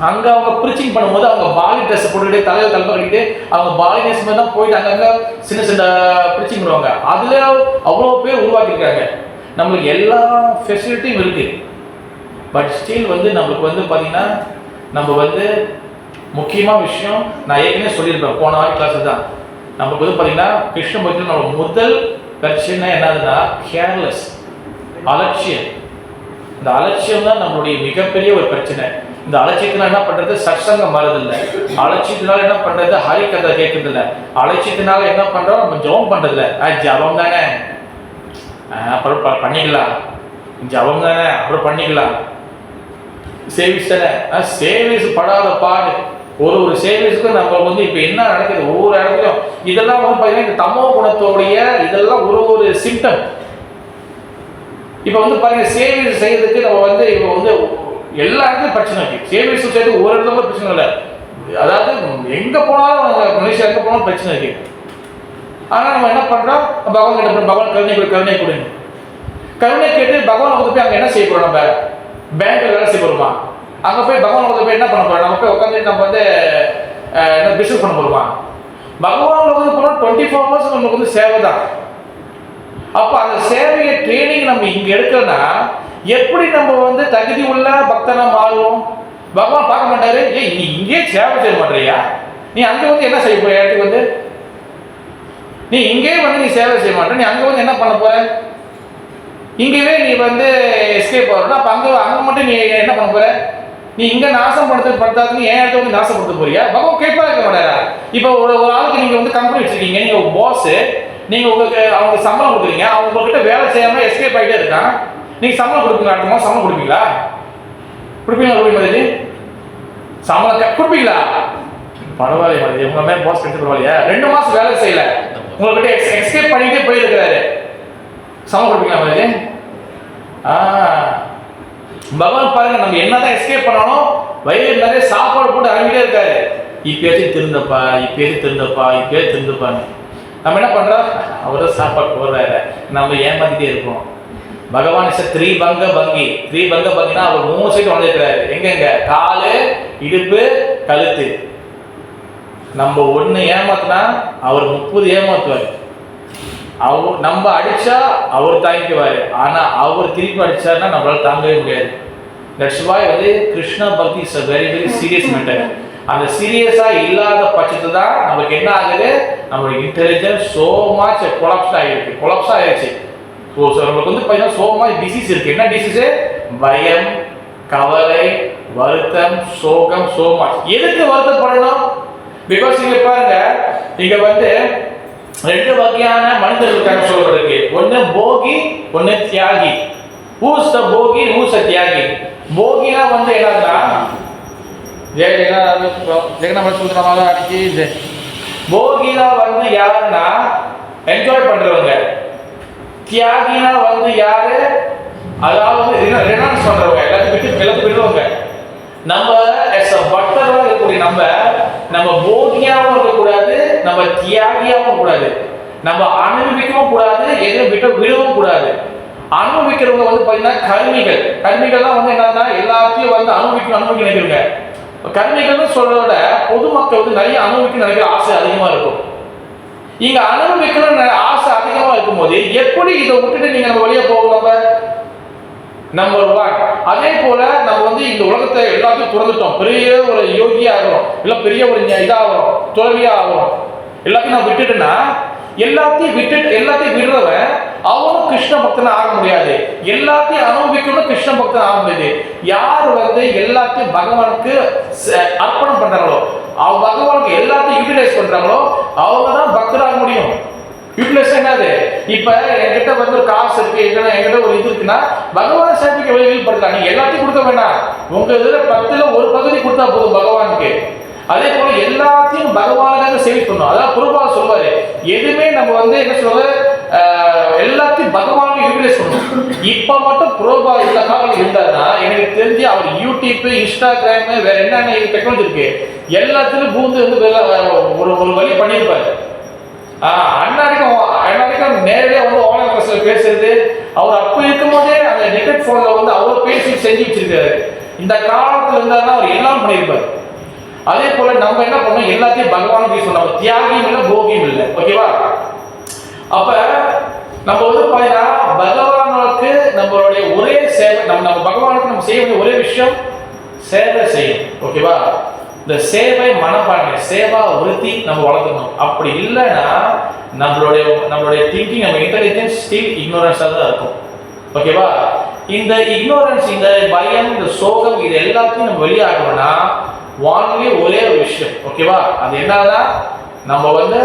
அங்கே அவங்க ப்ரீச்சிங் பண்ணும்போது அவங்க பாலி ட்ரெஸ் போட்டுக்கிட்டு தலையில் தலைமை கட்டிட்டு அவங்க பாலி ட்ரெஸ் மாதிரி தான் போயிட்டு அங்கங்கே சின்ன சின்ன ப்ரீச்சிங் பண்ணுவாங்க. அதில் அவ்வளோ பேர் உருவாக்கியிருக்காங்க. நம்மளுக்கு எல்லா ஃபெசிலிட்டியும் இருக்குது. பட் ஸ்டில் வந்து நம்மளுக்கு வந்து பார்த்தீங்கன்னா நம்ம வந்து முக்கியமான விஷயம் நான் ஏற்கனவே சொல்லியிருப்பேன் போன வாரம் கிளாஸ் தான். நமக்கு வந்து பார்த்தீங்கன்னா கிருஷ்ண பக்தியில் நம்ம முதல் பிரச்சனை என்னதுன்னா கேர்லெஸ், அலட்சியம். இந்த அலட்சியம் தான் நம்மளுடைய மிகப்பெரிய ஒரு பிரச்சனை. இந்த அலட்சியத்தினால என்ன பண்றது, சத்சங்கம் வரதில்லை. அலட்சியத்தினால என்ன பண்றது, ஹரிகதை கேட்கறது இல்லை. அலட்சியத்தினால என்ன பண்றோம், நம்ம ஜபம் பண்றதில்ல. ஜபம் தானே அப்புறம் பண்ணிக்கலாம், ஜபம் தானே அப்புறம் பண்ணிக்கலாம், சேவிஸ் தானே, சேவிஸ் படாத பாடு. ஒரு சேவிஸ்க்கு நம்ம வந்து இப்போ என்ன நடக்குது ஒவ்வொரு இடத்துலையும், இதெல்லாம் வந்து பார்த்தீங்கன்னா இந்த தமோ குணத்தோடைய இதெல்லாம் ஒரு சிம்டம். இப்போ வந்து பாருங்க, சேவிஸ் செய்யறதுக்கு நம்ம வந்து இப்போ வந்து எல்லா இடத்துலையும் பிரச்சனை இருக்கு. சேவிஸ் செய்யறது ஒரு இடத்துல பிரச்சனை இல்லை, அதாவது எங்க போனாலும் மலேசியா எங்க போனாலும் பிரச்சனை இருக்கு. ஆனால் நம்ம என்ன பண்றோம், பகவான் கிட்ட பகவான் கருணை கொடு, கருணை கொடுங்க, கருணை கேட்டு பகவான் வந்து போய் அங்கே என்ன செய்ய போறோம், நம்ம பேங்க்ல வேலை செய்ய போறோமா, அங்கே போய் பகவான் வந்து போய் என்ன பண்ண போறோம், நம்ம போய் உட்காந்து நம்ம வந்து பிசினஸ் பண்ண போறோமா. பகவான் வந்து போனோம் 24 hours நமக்கு வந்து சேவை தான். அப்போ அந்த சேவையை ட்ரைனிங் நம்ம இங்க எடுக்கலன்னா எப்படி நம்ம வந்து தகுதி உள்ள பக்தனா மாறுவோம்? பகவான் பார்க்க மாட்டாரு, ஏய் நீ இங்கே சேவை செய்ய மாட்டேறியா, நீ அங்கே வந்து என்ன செய்ய போற, இடத்துக்கு வந்து நீ இங்கே வந்து நீ சேவை செய்ய மாட்டே, நீ அங்கே வந்து என்ன பண்ண போற, இங்கேயே நீ வந்து எஸ்கேப் ஆகணும். அப்போ அங்கே மட்டும் நீ என்ன பண்ண போற, நீ இங்கே நாசம் படுத்தாதுன்னு என் இடத்த வந்து நாசப்படுத்த போறியா? பகவான் கேட்பா இருக்க மாட்டாரா? இப்போ ஒரு ஆளுக்கு நீங்கள் வந்து கம்பெனி வச்சுருக்கீங்க, நீங்கள் ஒரு பாஸு, நீங்கள் உங்களுக்கு அவங்க சம்பளம் கொடுக்குறீங்க, அவங்க உங்ககிட்ட வேலை செய்யாமல் எஸ்கேப் ஆகிட்டே இருக்கான், நீங்கள் சம்பளம் கொடுப்பீங்க, அடுத்த மாதம் சம்பளம் கொடுப்பீங்களா? கொடுப்பீங்களா மாதிரி சம்பளம் கொடுப்பீங்களா? பரவாயில்ல மாதிரி உங்க மேலே பாஸ் கிடைச்சது பரவாயில்லையா, 2 மாதம் வேலை செய்யலை, உங்கள்கிட்ட எஸ்கேப் பண்ணிகிட்டே போயிருக்கிறாரு, சம்பளம் கொடுப்பீங்களா மாதிரி? பகவான் பாருங்க, நம்ம என்னதான் எஸ்கேப் பண்ணாலும் வயிறு நிறைய சாப்பாடு போட்டு அறங்கிட்டே இருக்காரு, இப்பயாச்சும் திருந்தப்பா, இப்பயாச்சும் திருந்தப்பா, இப்பயாச்சும் திருந்துப்பான்னு. நம்ம என்ன பண்றோம், அவரும் சாப்பாடு போடுறாரு, நம்ம ஏமாத்திட்டே இருப்போம். பகவான் இஸ் த்ரீபங்க பங்கி, த்ரீபங்க பங்கினா அவர் 3 சைடு வந்திருக்கிறாரு. எங்க காலு, இடுப்பு, கழுத்து. நம்ம ஒண்ணு ஏமாத்தினா அவர் 30 ஏமாத்துவார். அவர் நம்ம அடிச்சா அவர் தாங்கிக்குவாரு, ஆனா அவர் திருப்பி அடிச்சாருன்னா நம்மளால தாங்கவே முடியாது. தட்ஸ் வை வந்து கிருஷ்ணா பக்தி is a very very serious matter. அந்த சீரியஸா இல்லாத பட்சத்துல தான் நமக்கு என்ன ஆகுது, நம்மளுடைய இன்டெலிஜென்ஸ் so much கொலாப்ஸ் ஆயிடுச்சு. ஸோ நமக்கு வந்து பார்த்தீங்கன்னா so much டிசீஸ் இருக்கு. என்ன டிசீஸ்? பயம், கவலை, வருத்தம், சோகம், so much. எதுக்கு வருத்தப்படணும்? பிகாஸ் இங்க பாருங்க, இங்க வந்து 2 வகையான மனிதர்கள் இருக்காங்க சொல்றதுக்கு. ஒன்னு போகி, ஒன்னு தியாகி. Who's the Bogi, who's the தியாகி? போகினா வந்து என்னன்னா போகினா வந்து யாருன்னா என்ஜாய் பண்றவங்க. தியாகினா வந்து யாரு? அதாவது ரெனான்ஸ் பண்றவங்க, எல்லாத்தையும் விடுறவங்க. நம்ம பக்தர்களாக இருக்கக்கூடிய நம்ம போகியாவும் இருக்கக்கூடாது, நம்ம தியாகியாவும் கூடாது, நம்ம அனுபவிக்கவும் கூடாது, எதுவும் விடவும் கூடாது. அனுபவிக்கிறவங்க வந்து பாத்தீங்கன்னா கர்மிகள் தான் வந்து என்னன்னா எல்லாத்தையும் வந்து அனுபவிக்க நினைக்கிறீங்க. கர்மிகள்னு சொல்றத பொதுமக்கள் வந்து நிறைய அனுபவிக்க நினைக்கிற ஆசை அதிகமா இருக்கும். இங்க அனுபவிக்கிற ஆசை அதிகமா இருக்கும் போது எப்படி இதை விட்டுட்டு நீங்க நம்ம வெளியே போகணும்? நம்பர் 1. அதே போல நம்ம வந்து இந்த உலகத்தை எல்லாத்தையும் துறந்துட்டோம், பெரிய ஒரு யோகியா ஆகிறோம், இல்ல பெரிய ஒரு இதாகிறோம், துறவியா ஆகிறோம், எல்லாத்தையும் நான் விட்டுட்டுன்னா எல்லாத்தையும் விடுறவன் அவனும் கிருஷ்ண பக்தனா ஆக முடியாது. எல்லாத்தையும் அனுபவிக்கணும் கிருஷ்ண பக்தன் ஆக முடியாது. யார் வந்து எல்லாத்தையும் பகவானுக்கு அர்ப்பணம் பண்றாங்களோ, பகவானுக்கு எல்லாத்தையும் யூட்டிலைஸ் பண்றாங்களோ அவங்க தான் பக்தராக முடியும். யூட்டிலைஸ் என்னது? இப்ப என்கிட்ட வந்து ஒரு காசு இருக்கு, என்கிட்ட ஒரு இது இருக்குன்னா பகவான் சேவைக்கு வெளிப்படுத்தலாம். நீங்க எல்லாத்தையும் கொடுக்க வேண்டாம், உங்க இதுல 10ல் ஒரு பகுதி கொடுத்தா போதும் பகவானுக்கு. அதே போல எல்லாத்தையும் பகவானுக்காக சேவை பண்ணணும். அதாவது பிரபுபாதா சொல்வாரு, எதுவுமே நம்ம வந்து என்ன சொல்றது, எல்லாத்தையும் பகவானுக்கு யூட்டிலைஸ் பண்ணணும். இப்ப மட்டும் பிரபுபாதா இந்த காலம் இருந்தாருன்னா எனக்கு தெரிஞ்சு அவர் யூடியூப், இன்ஸ்டாகிராம், வேற என்னென்ன டெக்னாலஜி இருக்கு எல்லாத்துலயும் பூந்து வந்து ஒரு வழி பண்ணியிருப்பாரு. அண்ணாடிக்கும் நேரடியா வந்து ஆன்லைன் கிளாஸ்ல பேசுறது, அவர் அப்ப இருக்கும் போதே அந்த நெட் போன்ல வந்து அவர் பேசி செஞ்சு வச்சிருக்காரு. இந்த காலத்துல இருந்தாருன்னா அவர் எல்லாம் பண்ணியிருப்பாரு. அதே போல நம்ம என்ன பண்ணோம், எல்லாத்தையும் பகவானுக்கு யூஸ் பண்ணோம், தியாகியும் இல்லை போகியும் இல்லை. ஓகேவா? அப்ப நம்ம வந்து பாத்தீங்கன்னா பகவானுக்கு நம்மளுடைய ஒரே சேவை, நம்ம பகவானுக்கு நம்ம செய்ய வேண்டிய ஒரே விஷயம் சேவை செய்யும். ஓகேவா? இந்த சேவை மனப்பான்மை, சேவா விருத்தி நம்ம வளர்க்கணும். அப்படி இல்லைன்னா நம்மளுடைய திங்கிங், நம்ம இன்டெலிஜென்ஸ் ஸ்டில் இக்னோரன்ஸா தான் இருக்கும். ஓகேவா? இந்த இக்னோரன்ஸ், இந்த பயம், இந்த சோகம், இது எல்லாத்தையும் நம்ம வெளியாகணும்னா ஒன்லி ஒரே ஒரு விஷயம். ஓகேவா? அது என்னதான், நம்ம வந்து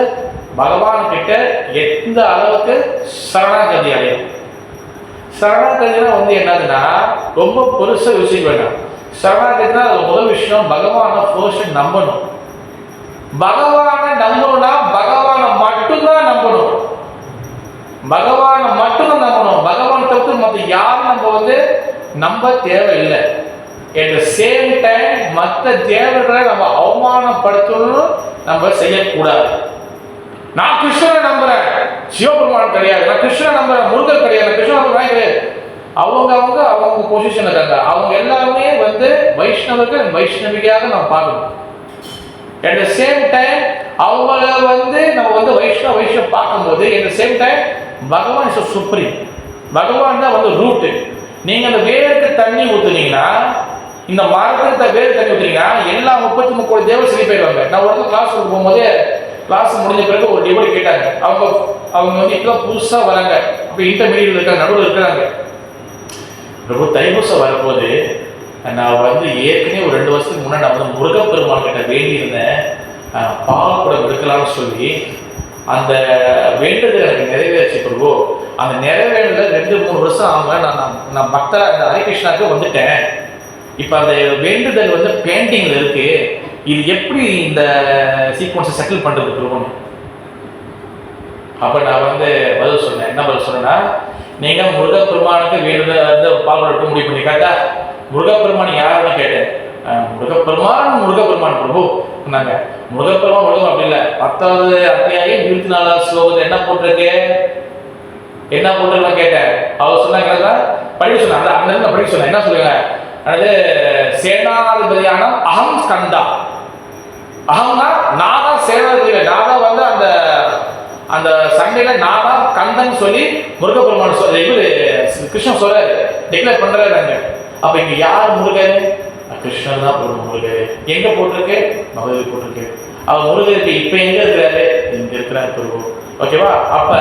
பகவான் கிட்ட எந்த அளவுக்கு சரணாகதி அடையும். சரணாகதினா வந்து என்னதுன்னா ரொம்ப பெருசா யோசிக்க வேண்டாம். சரணாகதினா அது முதல் விஷயம் பகவானை ஃபர்ஸ்ட் நம்பணும். பகவானை நம்பணும்னா பகவானை மட்டும்தான் நம்பணும். பகவானை மட்டும்தான் நம்பணும். பகவான் தவிர்த்து மற்ற யாரும் நம்ம வந்து நம்ப தேவையில்லை. at the same time மற்ற தேவர்களை நம்ம அவமானப்படுத்தணும்னு நம்ம செய்யக்கூடாது. நான் கிருஷ்ணனை நம்புறேன், சிவபெருமான் கிடையாது, நான் கிருஷ்ணனை நம்புறேன், முருகன் கிடையாது, கிருஷ்ணன் கிடையாது. அவங்க பொசிஷன் இருக்காங்க. அவங்க எல்லாருமே வந்து வைஷ்ணவர்கள், வைஷ்ணவியாக நம்ம பார்க்கணும். at the same time அவங்கள வந்து நம்ம வந்து வைஷ்ணவ பார்க்கும்போது at the same time பகவான் இஸ் சுப்ரீம். பகவான் தான் வந்து ரூட். நீங்க அந்த வேருக்கு தண்ணி ஊத்துனீங்கன்னா, இந்த மரத்துக்கு வேறு தண்ணி ஊத்துனீங்கன்னா எல்லா 33 கோடி தேவர் சரி போயிடுவாங்க. நான் ஒரு கிளாஸ் போகும்போது கிளாஸ் முடிஞ்ச பிறகு ஒரு டிபேட் கேட்டாங்க. அவங்க வந்து இப்பதான் புதுசா வராங்க, அப்ப இன்டர்மீடியட் இருக்காங்க, நடுவில் இருக்கிறாங்க. ரொம்ப தைப்பூசம் வரும்போது நான் வந்து ஏற்கனவே ஒரு 2 வருஷத்துக்கு முன்னாடி நான் வந்து முருகப்பெருமான் கிட்ட வேண்டியிருந்தேன், பால் கூட எடுக்கலாம்னு சொல்லி. அந்த வேண்டுதல் எனக்கு நிறைவேறிச்சு பிரபு. அந்த நிறைவேறல 2-3 வருஷம் ஆகுங்க. நான் பக்தா ஹரிகிருஷ்ணாவுக்கு வந்துட்டேன். இப்போ அந்த வேண்டுதல் வந்து பெயிண்டிங்ல இருக்கு. இது எப்படி இந்த சீக்வன்ஸை செட்டில் பண்றது பிரபு? அப்ப நான் வந்து பதில் சொன்னேன். என்ன பதில் சொன்னேன்னா, நீங்க முருகப்பெருமானுக்கு வேண்டுதல் பால் எடுக்க முடிவு பண்ணி கேட்டா, முருகப்பெருமான் யாருன்னு கேட்டேன். முருகப்பெருமான் பிரபு சொன்னாங்க. முருகப்பெருமான் அப்படி இல்லை. 10வது அத்தியாயம் 24வது ஸ்லோகத்தில் என்ன போட்டிருக்கலாம் கேட்டேன். அவர் சொன்னாங்க படிக்க சொன்னாங்க. அந்த படிக்க சொன்னேன். என்ன சொல்லுங்க, அதாவது சேனாதிபதியான அகம் ஸ்கந்தா. அகம்னா நான் தான் சேனாதிபதி, நான் தான் வந்து அந்த சண்டையில நான் தான் கந்தன் சொல்லி முருகப்பெருமான் இவரு கிருஷ்ணன் சொல்ற டிக்ளேர் பண்றாரு. அப்ப இங்க யார் முருகன்? கிருஷ்ணன் தான் முருகர். எங்க போட்டிருக்கு? பகவதி போட்டிருக்கு. அவர் முருகருக்கு இப்ப எங்க இருக்கிறாரு? இங்க இருக்கிறாரு பிரபு. ஓகேவா? அப்ப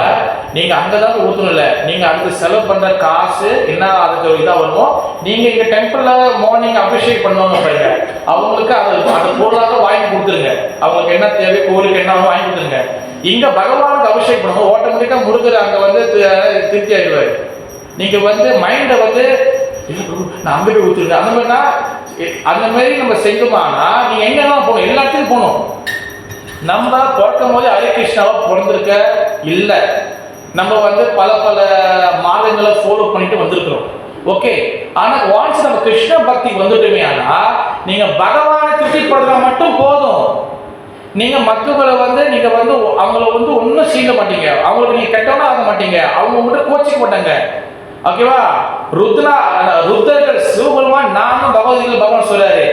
நீங்க அங்கதான் ஊத்தணும் இல்ல, நீங்க அதுக்கு செலவு பண்ற காசு என்ன அதுக்கு இதா வருமோ, நீங்க இங்க டெம்பிள்ல மார்னிங் அபிஷேக் பண்ணுவாங்க பாருங்க, அவங்களுக்கு அந்த பொருளாக வாங்கி கொடுத்துருங்க. அவங்களுக்கு என்ன தேவை, கோவிலுக்கு என்ன வாங்கி கொடுத்துருங்க. இங்க பகவானுக்கு அபிஷேக் பண்ணுவோம், ஆட்டோமேட்டிக்கா முருகர் அங்க வந்து திருப்தி ஆயிடுவாரு. நீங்க வந்து மைண்ட வந்து நான் அங்க போய் ஊத்துருங்க அந்த மாதிரினா, அந்த மாதிரி நம்ம செஞ்சோம்னா நீங்க எங்கெல்லாம் போகணும், எல்லாத்தையும் போகணும். நம்ம பிறக்கும் போது ஹரிகிருஷ்ணாவா பிறந்திருக்க இல்லை, நம்ம வந்து பல பல மாதங்களை ஃபாலோ பண்ணிட்டு வந்திருக்கிறோம். ஓகே, ஆனா ஒன்ஸ் நம்ம கிருஷ்ண பக்தி வந்துட்டுமே, ஆனா நீங்க பகவானை திருப்திப்படுறதா மட்டும் போதும். நீங்க மற்றவங்களை வந்து நீங்க வந்து அவங்கள வந்து ஒன்றும் செய்ய மாட்டீங்க, அவங்களுக்கு நீங்க கெட்டவனா ஆக மாட்டீங்க, அவங்க மட்டும் கோச்சிக்க மாட்டாங்க. ஓகேவா? ருத்ரர்கள் சிவபெருமான் நானும் பகவத்கீதை பகவான் சொல்றாரு,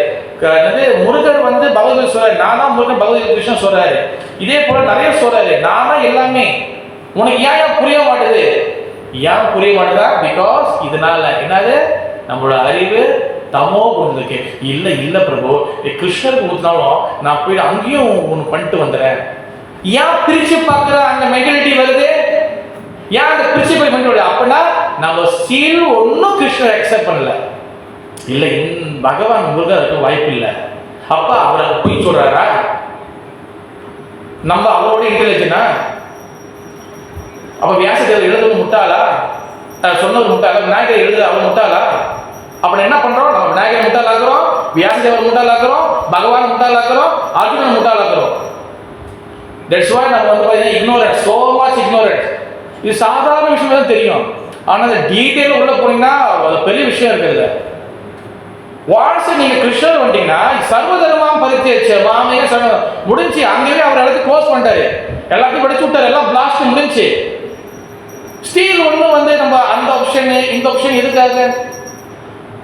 முருகர் வந்து பகவத்கீதை சொல்றாரு, நானா முருகன் பகவத்கீதை கிருஷ்ணன் சொல்றாரு. இதே போல நிறைய சொல்றாரு, நானா எல்லாமே. உனக்கு ஏன் புரிய மாட்டேது? ஏன் புரிய மாட்டேதா? பிகாஸ் இதனால என்னது, நம்மளோட அறிவு தமோ குணத்துக்கு இல்ல இல்ல பிரபு, கிருஷ்ணருக்கு ஊத்தினாலும் நான் போய் அங்கேயும் ஒன்று பண்ணிட்டு வந்துடுறேன். ஏன் பிரிச்சு பார்க்குற அந்த மென்டாலிட்டி வருது? ஏன் அந்த பிரிச்சு போய் பண்ணிட்டு? அப்படின்னா நம்ம ஸ்டில் ஒன்றும் கிருஷ்ணர் அக்செப்ட் பண்ணல. இல்லை, பகவான் முருகன் இருக்க வாய்ப்பு இல்லை. அப்ப அவரை போய் சொல்றாரா? நம்ம அவரோட இன்டெலிஜென்டா? அப்ப வியாசதேவர் எழுதுறது முட்டாளா? சொன்னது முட்டாளா? விநாயகர் எழுதுறது அவர் முட்டாளா? அப்படி என்ன பண்றோம்? நம்ம விநாயகர் முட்டாளாக்குறோம், வியாசதேவர் முட்டாளாக்குறோம், பகவான் முட்டாளாக்குறோம், அர்ஜுனன் முட்டாளாக்குறோம். தட்ஸ் வை நம்ம வந்து பார்த்தீங்கன்னா இக்னோரன்ஸ், சோ மச் இக்னோரன்ஸ். இது சாதாரண விஷயம் தான் தெரியும், ஆனா அந்த டீட்டெயில் உள்ள போனீங்கன்னா அது பெரிய விஷயம் இருக்கிறது. வாட்ஸ் நீங்க கிருஷ்ணர் வந்துட்டீங்கன்னா சர்வதர்மம் பரித்தியஜ்ய மாமே முடிஞ்சு, அங்கேயே அவர் எல்லாத்தையும் க்ளோஸ் பண்ணிட்டாரு, எல்லாத்தையும் படிச்சு விட்டாரு, எல்லாம் பிளாஸ்ட் முடிஞ்சு. ஸ்டீல் ஒன்று வந்து நம்ம அந்த ஆப்ஷன் இந்த ஆப்ஷன் எதுக்காக?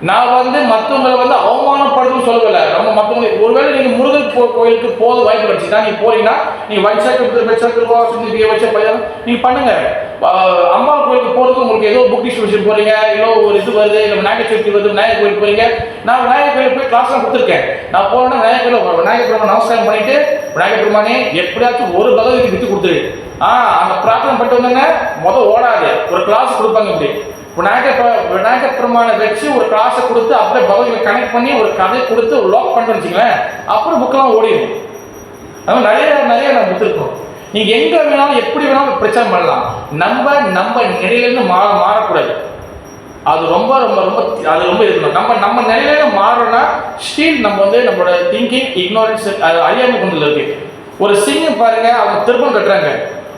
நான் வந்து மற்றவங்களை வந்து அவமானப்படுத்தும் சொல்லல. நம்ம மற்றவங்களுக்கு ஒருவேளை நீங்க முருகன் கோயிலுக்கு போக வாய்ப்பு கிடைச்சுன்னா நீங்க போறீங்கன்னா நீங்க ஒயிட் ஷர்ட் வச்ச பையன் நீங்க பண்ணுங்க. அம்மா கோயிலுக்கு போறதுக்கு உங்களுக்கு ஏதோ புக் டிஸ்ட்ரிபியூஷன் போறீங்க, இல்லை ஒரு இது வருது, இல்லை விநாயகர் சதுர்த்தி வருது, விநாயகர் கோயிலுக்கு போறீங்க. நான் விநாயகர் கோயிலுக்கு போய் கிளாஸ்லாம் கொடுத்துருக்கேன். நான் போனேன்னா விநாயகர் பெருமான் நமஸ்காரம் பண்ணிட்டு, விநாயகர் பெருமானே எப்படியாச்சும் ஒரு பகவதி வித்து கொடுத்துரு. அந்த பிரார்த்தனை பண்ணிட்டு வந்தோங்க, ஓடாது ஒரு கிளாஸ் கொடுப்பாங்க. இப்படி விநாயகர் பெருமானை வச்சு ஒரு கிளாஸை கொடுத்து அப்படியே பகவதியை கனெக்ட் பண்ணி ஒரு கதை கொடுத்து ஒரு லாக் பண்ணிட்டு வச்சுங்களேன், அப்புறம் புக்கெல்லாம் ஓடிடும். அது நிறைய நிறைய நம்ம கொடுத்துருக்கோம். நீங்க எங்க வேணாலும் எப்படி வேணாலும் பிரச்சனை பண்ணலாம், நம்ம நிலையிலிருந்து மாறக்கூடாது. அது ரொம்ப ரொம்ப ரொம்ப அது ரொம்ப இருக்கணும். நம்ம நிலையில மாறோம்னா ஸ்டில் நம்ம வந்து நம்மளோட திங்கிங் இக்னோரன்ஸ் அறியாமை கொண்டு இருக்கு. ஒரு சிங்கம் பாருங்க, அவங்க திருப்பம் கட்டுறாங்க,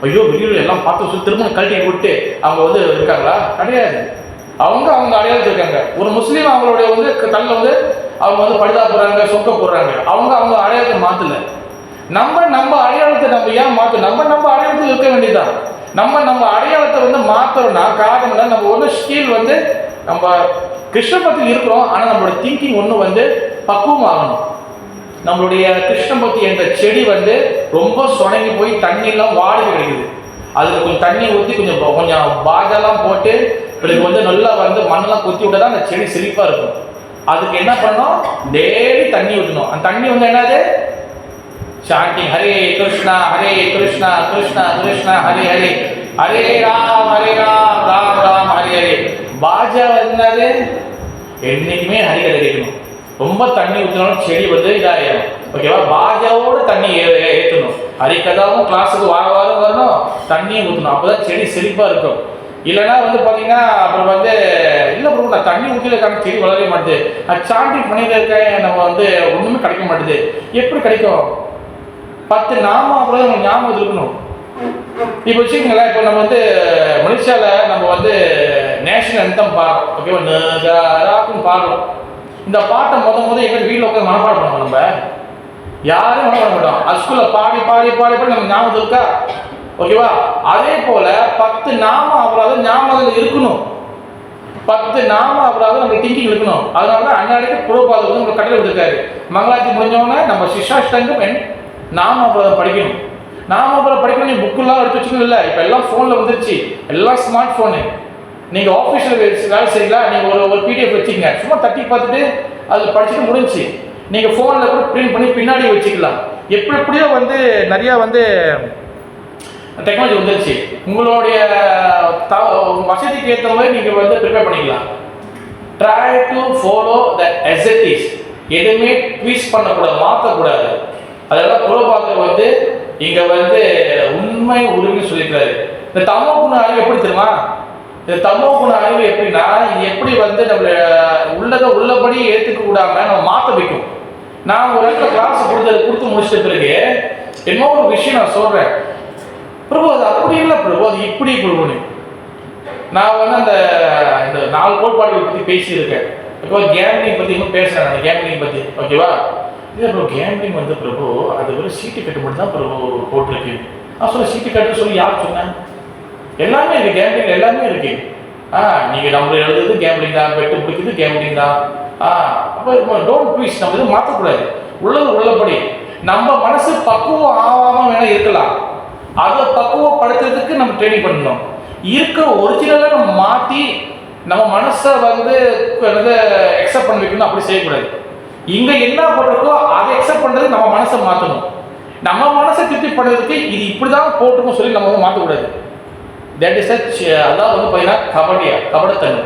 ஐயோ வெளியூர் எல்லாம் பார்த்து சொல்லி திருமணம் கழட்டி விட்டு அவங்க வந்து இருக்காங்களா? கிடையாது. அவங்க அடையாளத்தில் இருக்காங்க. ஒரு முஸ்லீம் அவங்களுடைய வந்து தள்ள வந்து அவங்க வந்து படுதா போடுறாங்க, சொக்க போடுறாங்க, அவங்க அடையாளத்தை மாத்தல. நம்ம அடையாளத்தை நம்ம ஏன் மாற்றணும்? நம்ம அடையாளத்தில் இருக்க வேண்டியதுதான். நம்ம அடையாளத்தை வந்து மாத்தோம்னா காரணம்னா நம்ம ஒன்று ஸ்டீல் வந்து நம்ம கிருஷ்ண பக்தி இருக்கிறோம், ஆனால் நம்மளோட திங்கிங் ஒன்று வந்து பக்குவம் ஆகணும். நம்மளுடைய கிருஷ்ண பக்தி என்ற செடி வந்து ரொம்ப சொனங்கி போய் தண்ணியெல்லாம் வாடி கிடைக்குது. அதுக்கு கொஞ்சம் தண்ணி ஊற்றி கொஞ்சம் பாஜெல்லாம் போட்டு இதுக்கு வந்து நல்லா வந்து மண்ணெல்லாம் கொத்தி விட்டா தான் அந்த செடி செழிப்பாக இருக்கும். அதுக்கு என்ன பண்ணணும்? டெய்லி தண்ணி ஊற்றணும். அந்த தண்ணி வந்து என்னது? சாண்டிங் ஹரே கிருஷ்ணா கிருஷ்ணா கிருஷ்ணா ஹரே ஹரே, ஹரே ராம் ராம் ராம் ஹரே ஹரே. பாஜா என்னது? என்னைக்குமே ஹரி ஹரே கேட்கணும். ரொம்ப தண்ணி ஊற்றினாலும் செடி வந்து இதாகிடும். ஓகேவா? பாஜாவோட தண்ணி ஏற்றணும். ஹரிக்கதாவும் கிளாஸுக்கு வாரம் வரணும், தண்ணியும் ஊற்றணும். அப்போதான் செடி செழிப்பாக இருக்கும். இல்லைன்னா வந்து பார்த்தீங்கன்னா அப்புறம் வந்து இல்லை ப்ரோ நான் தண்ணி ஊற்றில செடி வளரவே மாட்டேது, நான் சாண்டிங் பண்ணிட்டு இருக்கேன், நம்ம வந்து ஒன்றுமே கிடைக்க மாட்டேது. எப்படி கிடைக்கும்? 10 நாமம் அப்புறம் உங்களுக்கு ஞாபகம் இருக்கணும். இப்போ வச்சுக்கோங்களேன், இப்போ நம்ம வந்து மலேசியாவில் நம்ம வந்து நேஷனல் அந்தம் பாடுறோம். ஓகேவா? நகாராக்கும் பாடுறோம். இந்த பாட்டை எங்கள் வீட்டில் உட்காந்து மனப்பாடம் பண்ணுவோம். நம்ம யாரும் மனப்பாடம் மாட்டோம். அது ஸ்கூலில் பாடி பாடி பாடி பாடி நம்ம ஞாபகம் இருக்கா? ஓகேவா? அதே போல 10 நாம அபராதம் ஞாபகம் இருக்கணும். 10 நாம அபராதம் நம்ம திங்கிங் இருக்கணும். அதனால தான் அன்னாடிக்கு புரோபாதம் வந்து நம்ம கட்டளை விட்டுருக்காரு. மங்களாத்தி முடிஞ்சவொடனே நம்ம சிஷாஷ்டங்கம் நாம அபராதம் படிக்கணும். நாம அபராதம் படிக்கணும். நீ புக்கெல்லாம் எடுத்து வச்சுக்கணும். இல்லை, இப்போ எல்லாம் ஃபோனில் வந்துருச்சு, எல்லாம் ஸ்மார்ட் ஃபோனு. நீங்கள் ஆஃபீஸில் வேலை செய்யல, நீங்கள் ஒரு பிடிஎஃப் வச்சுக்கங்க, சும்மா தட்டி பார்த்துட்டு அதில் படிச்சுட்டு முடிஞ்சு நீங்கள் ஃபோனில் கூட பிரிண்ட் பண்ணி பின்னாடி வச்சுக்கலாம். எப்படியோ வந்து நிறையா வந்து டெக்னாலஜி வந்துருச்சு. உங்களுடைய வசதிக்கு ஏற்ற மாதிரி நீங்கள் வந்து ப்ரிப்பேர் பண்ணிக்கலாம். Try to follow the as it is. எதுவுமே ட்வீஸ்ட் பண்ணக்கூடாது, மாற்றக்கூடாது. அதெல்லாம் புரோபாதர் வந்து இங்கே வந்து உண்மை உரிமை சொல்லியிருக்காரு. இந்த தமோ குண அறிவு எப்படி தெரியுமா? இந்த தமோ குண அறிவு எப்படின்னா, இது எப்படி வந்து நம்மள உள்ளதை உள்ளபடி ஏற்றுக்க விடாம நம்ம மாற்ற வைக்கும். நான் ஒரு இடத்துல கிளாஸ் கொடுத்து முடிச்சிட்ட பிறகு என்ன ஒரு விஷயம் நான் சொல்றேன். பிரபு அது அப்படி இல்லை பிரபு, அது இப்படி பிரபுன்னு. நான் வந்து அந்த இந்த 4 கோட்பாடுகளை பற்றி பேசியிருக்கேன். இப்போ கேம்லிங் பற்றி இன்னும் பேசுகிறேன் நான், கேம்லிங் பற்றி. ஓகேவா? இல்லை ப்ரோ, கேம்லிங் வந்து பிரபு அது ஒரு சீட்டு கட்டு மட்டும் தான் பிரபு போட்டிருக்கு. நான் சொல்ல சீட்டு கட்டு சொல்லி யார் சொன்னேன்? எல்லாமே இருக்குது கேம்லிங், எல்லாமே இருக்குது. நீங்கள் நம்பர் எழுதுறது கேம்லிங் தான், பெட்டு பிடிக்கிறது கேம்லிங் தான். அப்போ டோன்ட் ப்ளீஸ், நம்ம எதுவும் மாற்றக்கூடாது. உள்ளது உள்ளபடி நம்ம மனசு பக்குவம் ஆகாமல் வேணால் இருக்கலாம். அதை பக்குவப்படுத்துறதுக்கு நம்ம ட்ரைனிங் பண்ணணும். இருக்கிற ஒரிஜினலாக நம்ம மாற்றி நம்ம மனசை வந்து எக்ஸப்ட் பண்ணி வைக்கணும். அப்படி செய்யக்கூடாது. இங்கே என்ன போட்டிருக்கோ அதை எக்ஸப்ட் பண்ணுறது நம்ம மனசை மாற்றணும். நம்ம மனசை திருப்தி பண்ணுறதுக்கு இது இப்படி தான் போட்டுக்கணும் சொல்லி நம்ம வந்து மாற்றக்கூடாது. That is such. அதான் வந்து பார்த்தீங்கன்னா கபடத்தன்மை.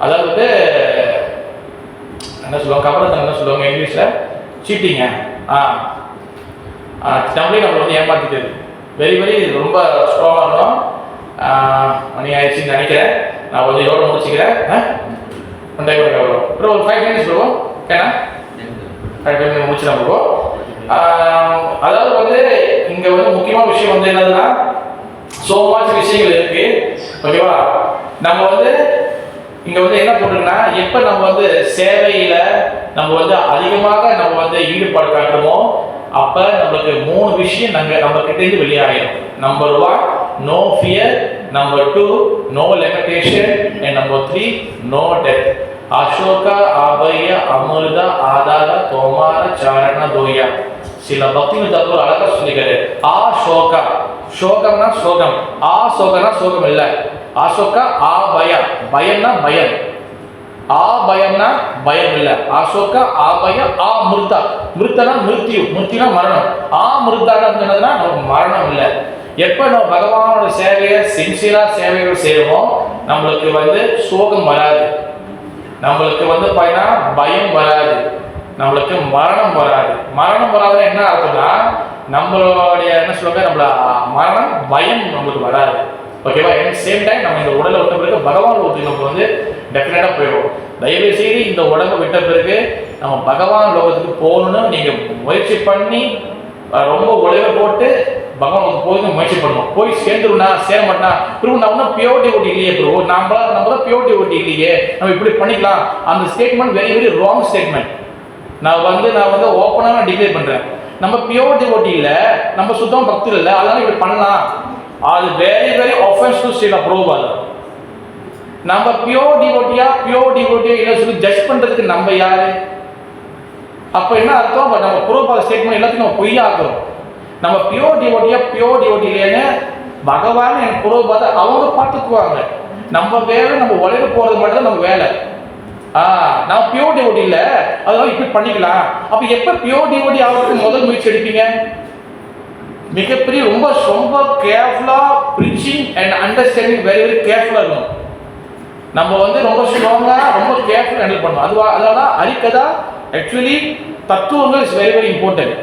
அதாவது என்ன சொல்லுவாங்க, கபடத்தன்மை என்ன சொல்லுவாங்க இங்கிலீஷில்? சீட்டிங்க. நம்மளே நம்மளை வந்து ஏமாற்றிக்கிறது. வெரி வெரி ரொம்ப ஸ்ட்ராங்காக இருக்கணும். மணி ஆயிடுச்சுன்னு நினைக்கிறேன். நான் வந்து இதோட முடிச்சுக்கிறேன். அப்புறம் ஒரு 5 minutes போவோம். ஏன்னா 5 minutes முடிச்சுதான் போவோம். அதாவது வந்து இங்கே வந்து முக்கியமான விஷயம் வந்து என்னதுன்னா, ஸோ மச் விஷயங்கள் இருக்கு. ஓகேவா? நம்ம வந்து இங்கே வந்து என்ன போட்டிருக்குன்னா, எப்போ நம்ம வந்து சேவையில் நம்ம வந்து அதிகமாக நம்ம வந்து ஈடுபாடு காட்டுறோமோ அப்போ நம்மளுக்கு 3 விஷயம் நம்ம கிட்டேருந்து வெளியாகிடும். Number 1 no fear, number 2 no limitation, and number 3 no death. அசோகா அபய அமிர்த ஆதார தோமார சாரண தோயா. சில பக்தி தத்துவம் அழகா சொல்லிக்கிறாரு. ஆசோகா, சோகம்னா சோகம், ஆசோகனா சோகம் இல்லை. அசோகா ஆபய, பயம்னா பயம். பயம்னா பயம் இல்லை. அசோகா ஆபய மிருதா, மிருத்தனா மிருத்யு, மிருத்தினா மரணம். மிருத்தானா என்னதுன்னா நமக்கு மரணம் இல்லை. எப்போ நம்ம பகவானோட சேவையை சின்சியராக சேவைகள் செய்யறோமோ நம்மளுக்கு வந்து சோகம் வராது, நம்மளுக்கு வந்து பார்த்தீங்கன்னா பயம் வராது, நம்மளுக்கு மரணம் வராது. மரணம் வராத என்ன அர்த்தம்னா நம்மளுடைய என்ன சொல்லுவாங்க, நம்மள மரணம் பயம் நம்மளுக்கு வராது. ஓகேவா? அட் சேம் டைம் நம்ம இந்த உடலை விட்ட பிறகு பகவான் லோகத்துக்கு நம்ம வந்து டெஃபினட்டாக போயிடுவோம். தயவு செய்து இந்த உடம்பை விட்ட பிறகு நம்ம பகவான் லோகத்துக்கு போகணும்னு நீங்கள் முயற்சி பண்ணி ரொம்ப உழைவை போட்டு பகவான் போய் முயற்சி பண்ணணும். போய் சேர்ந்துருனா சேர மாட்டா ப்ரூ நான் ஒன்றும் பியோர் டிவோட்டி இல்லையே ப்ரூ, நம்ம தான் பியோர் டிவோட்டி இல்லையே, நம்ம இப்படி பண்ணிக்கலாம். அந்த statement very very wrong statement. நான் வந்து ஓப்பனாக டிக்ளேர் பண்ணுறேன். நம்ம பியோர் டிவோட்டி இல்லை, நம்ம சுத்தமாக பக்தி இல்லை, அதனால இப்படி பண்ணலாம். அது very very offence to Srila Prabhupada. நம்ம பியோர் டிவோட்டியா இல்லை சொல்லி ஜட்ஜ் பண்ணுறதுக்கு நம்ம யாரு? அப்போ என்ன அர்த்தம்? நம்ம பிரபுபாத ஸ்டேட்மெண்ட் எல்லாத்தையும் நம்ம பொய்யாக்குறோம். நம்ம பியோர் டிவோட்டி இல்லைன்னு பகவான் என் பிரபுபாத அவங்க பார்த்துக்குவாங்க. நம்ம வேலை நம்ம உழைக்க போகிறது மட்டும் தான் நம்ம வேலை. நான் பியோர் டிவோட்டி இல்லை, அதனால இப்படி பண்ணிக்கலாம். அப்போ எப்போ பியோர் டிவோட்டி ஆகிறதுக்கு முதல் முயற்சி எடுப்பீங்க? மிகப்பெரிய ரொம்ப ரொம்ப கேர்ஃபுல்லாக preaching and understanding very very கேர்ஃபுல்லாக இருக்கணும். நம்ம வந்து ரொம்ப ஸ்ட்ராங்காக ரொம்ப கேர்ஃபுல்லாக ஹேண்டில் பண்ணணும். அதனால தான் ஹரிகதா ஆக்சுவலி தத்துவங்கள் இஸ் வெரி வெரி இம்பார்ட்டன்ட்.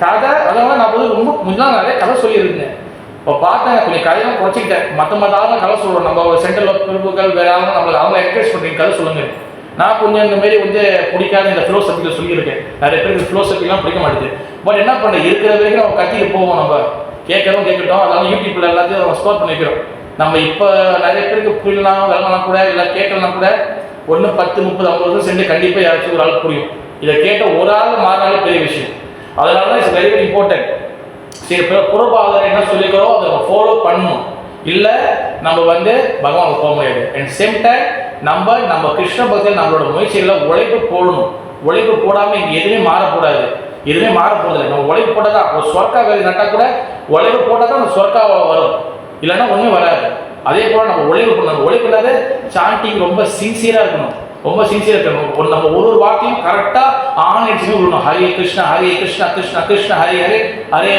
கதை அதனால நான் வந்து ரொம்ப முன்னாள் நிறைய கதை சொல்லியிருந்தேன். இப்போ பார்த்தேன் கொஞ்சம் கதையெல்லாம் குறைச்சிக்கிட்டேன். மற்ற ஆளுங்க கதை சொல்கிறோம். நம்ம சென்ட்ரல் பிரிவுகள் வேற ஆளுங்க அவங்க என்கரேஜ் பண்ணுறீங்க கதை சொல்லுங்க. நான் கொஞ்சம் இந்த மாதிரி வந்து பிடிக்காத இந்த ஃபிலோசபியில் சொல்லியிருக்கேன். நிறைய பேருக்கு ஃபிலோசபிலாம் பிடிக்க மாட்டேது. பட் என்ன பண்ண இருக்கிற வரைக்கும் நம்ம கத்திட்டு போவோம். நம்ம கேட்கட்டும். அதனால யூடியூப்ல எல்லாத்தையும் நம்ம ஸ்டோர் பண்ணி வைக்கிறோம். நம்ம இப்போ நிறைய பேருக்கு புரியலாம் விளங்கலாம் கூட இல்லை கேட்கலாம் கூட 1 10 30 50 வருஷம் சென்று கண்டிப்பாக யாராச்சும் ஒரு ஆள் புரியும். இதை கேட்ட ஒரு ஆள் மாறினாலும் பெரிய விஷயம். அதனால தான் இட்ஸ் வெரி வெரி இம்பார்ட்டன்ட். சரி, புறபாதர் என்ன சொல்லிக்கிறோம் அதை நம்ம ஃபாலோ பண்ணணும். இல்லை நம்ம வந்து பகவானுக்கு போக முடியாது. அண்ட் சேம் டைம் நம்ம கிருஷ்ண பக்தியில் நம்மளோட முயற்சிகளை உழைப்பு போடணும். உழைப்பு போடாமல் இங்கே எதுவுமே மாறக்கூடாது. எதுவுமே மாறப்போதில்லை. நம்ம உழைப்பு போட்டால் தான் ஒரு சொர்க்கா வேலை நட்டால் கூட உழைப்பு போட்டால் தான் அந்த சொர்க்கா வரும், இல்லைன்னா ஒன்றும் வராது. அதே போல் நம்ம உழைப்பு பண்ணணும். உழைப்பு இல்லாத சாண்டிங் ரொம்ப சின்சியராக இருக்கணும். நம்ம ஒரு வார்த்தையும் கரெக்டாக ஆணைச்சு விடணும். ஹரே கிருஷ்ணா கிருஷ்ண கிருஷ்ண ஹரே ஹரே, ஹரே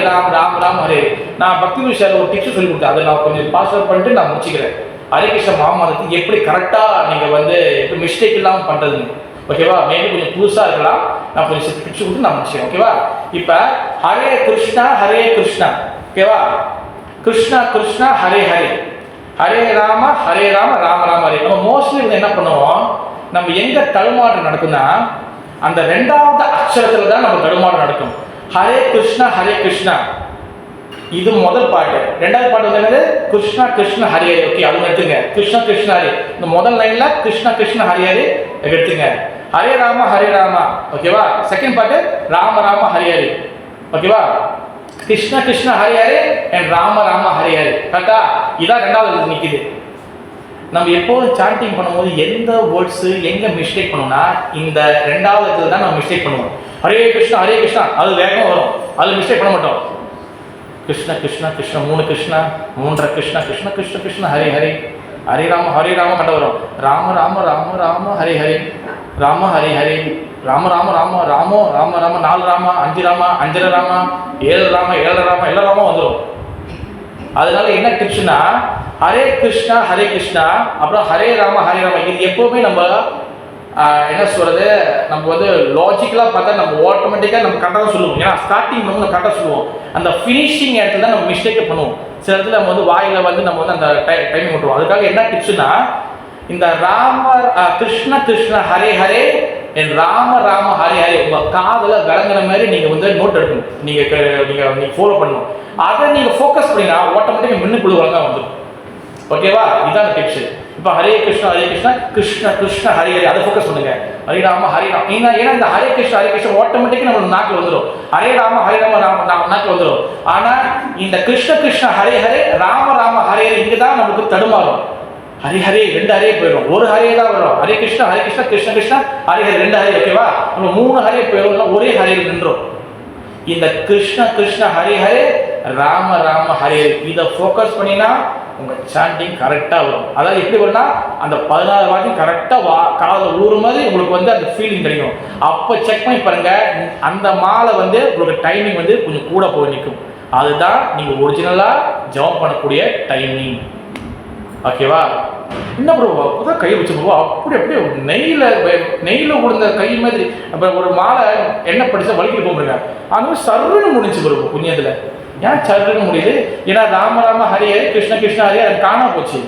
ராம் ராம் ராம் ஹரே. நான் பக்தி விஷயம் ஒரு டிப்ஸ் சொல்லி கொடுத்தேன். அதை நான் கொஞ்சம் பாஸ் அவுட் பண்ணிட்டு நான் முடிச்சுக்கிறேன். ஹரே கிருஷ்ண மகாமந்திரத்துக்கு எப்படி கரெக்டாக நீங்கள் வந்து எப்படி மிஸ்டேக் இல்லாமல் பண்ணுறதுன்னு. ஓகேவா? மேபி கொஞ்சம் புதுசாக இருக்கலாம். நான் கொஞ்சம் டிப்ஸ் கொடுத்து நான் முடிச்சேன். ஓகேவா? இப்போ ஹரே கிருஷ்ணா ஓகேவா? கிருஷ்ணா கிருஷ்ணா ஹரே ஹரே, ஹரே ராம ராம ராம ஹரே. நம்ம மோஸ்ட்லி வந்து என்ன பண்ணுவோம், நம்ம எங்கே தடுமாற்றம் நடக்குன்னா அந்த 2வது அக்ஷரத்தில் தான் நம்ம தடுமாற்றம் நடக்கும். ஹரே கிருஷ்ணா இது முதல் பாட்டு. ரெண்டாவது பாட்டு வந்து என்னது? கிருஷ்ணா கிருஷ்ண ஹரி ஹரி. ஓகே, அது எடுத்துங்க. கிருஷ்ணா கிருஷ்ண ஹரி. இந்த முதல் லைன்ல கிருஷ்ணா கிருஷ்ண ஹரி ஹரி எடுத்துங்க. ஹரே ராமா. ஓகேவா? செகண்ட் பாட்டு ராம ராம ஹரி ஹரி. ஓகேவா? கிருஷ்ண கிருஷ்ண ஹரி ஹரி அண்ட் ராம ராம ஹரி ஹரி. கரெக்டா? இதான் ரெண்டாவது நிக்குது. நம்ம எப்போதும் சாண்டிங் பண்ணும்போது எந்த வேர்ட்ஸ் எங்க மிஸ்டேக் பண்ணுவோம்னா இந்த ரெண்டாவது இடத்துல தான் நம்ம மிஸ்டேக் பண்ணுவோம். ஹரே கிருஷ்ணா அது வேகமா வரும், அது மிஸ்டேக் பண்ண மாட்டோம். கிருஷ்ண கிருஷ்ண கிருஷ்ண மூணு கிருஷ்ணா, மூன்றரை கிருஷ்ண கிருஷ்ண கிருஷ்ண கிருஷ்ண ஹரி ஹரி. ஹரே ராம கட்ட வரும். ராம ராம ராம ராம ஹரி ஹரி. ராம ஹரி ஹரி. ராம ராம ராம ராமோ ராம ராம 4 ராமா 5 ராமா 5 ராமா 7 ராமா 7 ராமா எல்லா ராமா வந்துடும். அதனால என்ன டிப்ஸ்னா ஹரே கிருஷ்ணா அப்புறம் ஹரே ராம இது எப்பவுமே நம்ம என்ன சொல்றது, நம்ம வந்து லாஜிக்கலா பார்த்தா நம்ம ஆட்டோமேட்டிக்கா நம்ம கரெக்டாக தான் சொல்லுவோம். ஏன்னா ஸ்டார்டிங் நம்ம கரெக்டாக சொல்லுவோம். அந்த ஃபினிஷிங் இடத்துல தான் நம்ம மிஸ்டேக் பண்ணுவோம். சில இடத்துல நம்ம வந்து வாயில வந்து நம்ம வந்து அந்த டைமிங் விட்டுருவோம். அதுக்காக என்ன டிப்ஸ்னா இந்த கிருஷ்ண ஹரே ஹரே என் ராம ஹரே ஹரே உங்க காதல விளங்குற மாதிரி நீங்க வந்து நோட் எடுக்கணும். நீங்க ஃபாலோ பண்ணணும். அதை நீங்க ஃபோக்கஸ் பண்ணினா ஆட்டோமேட்டிக்கா மின்னுக்குள்ள ஒழுங்கா வந்துடும். ஓகேவா? இதான் டிப்ஸ். இப்போ ஹரே கிருஷ்ணா கிருஷ்ண ஹரி ஹரி அதை ஃபோக்கஸ் பண்ணுங்க. ஹரே ராம ஏன்னா இந்த ஹரே கிருஷ்ண ஆட்டோமேட்டிக்கா நம்ம நாக்கில் வந்துடும். ஹரே ராம நாக்கில் வந்துடும். ஆனா இந்த கிருஷ்ண ஹரே ஹரே ராம ஹரே ஹரி இங்க தான் நமக்கு தடுமாறும். ஹரி ஹரே 2 ஹரே போயிடும், ஒரு ஹரே தான் வரும். ஹரே கிருஷ்ணா கிருஷ்ண ஹரி ஹரி 2 ஹரே. ஓகேவா? நம்ம 3 ஹரே போயிடும், ஒரே ஹரே நின்றோம். இந்த கிருஷ்ண ஹரி ஹரே ராம ஹரே இதை ஃபோக்கஸ் பண்ணினா உங்க சாண்டிங் கரெக்டா வரும். அதாவது எப்படி வரும்னா அந்த 16 வாட்டி கரெக்டா காதில் ஊறு மாதிரி உங்களுக்கு வந்து அந்த ஃபீலிங் கிடைக்கும். அப்போ செக் பண்ணி பாருங்க, அந்த மாலை வந்து உங்களுக்கு டைமிங் வந்து கொஞ்சம் கூட போய் நிற்கும். அதுதான் நீங்க ஒரிஜினலா ஜம்ப் பண்ணக்கூடிய டைமிங். ஓகேவா? என்ன ப்ரோ அப்போதான் கை வச்சு ப்ரோ அப்படியே நெய்ல உடுந்த கை மாதிரி. அப்புறம் ஒரு மாலை என்ன படிச்சா வலிக்கிட்டு போகிறேங்க, அந்த மாதிரி சர்வன்னு முடிஞ்சு ப்ரோ புண்ணியத்தில். ஏன் சர்வன்னு முடியுது? ஏன்னா ராம ஹரி ஹரி கிருஷ்ண ஹரி அது காணாம போச்சு.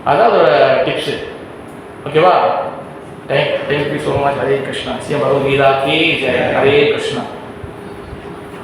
அதான் அதோட டிப்ஸ். ஓகேவா? Thank you so much. Hare Krishna. Shri Bhagavad Gita கி ஜெய். ஹரே கிருஷ்ணா.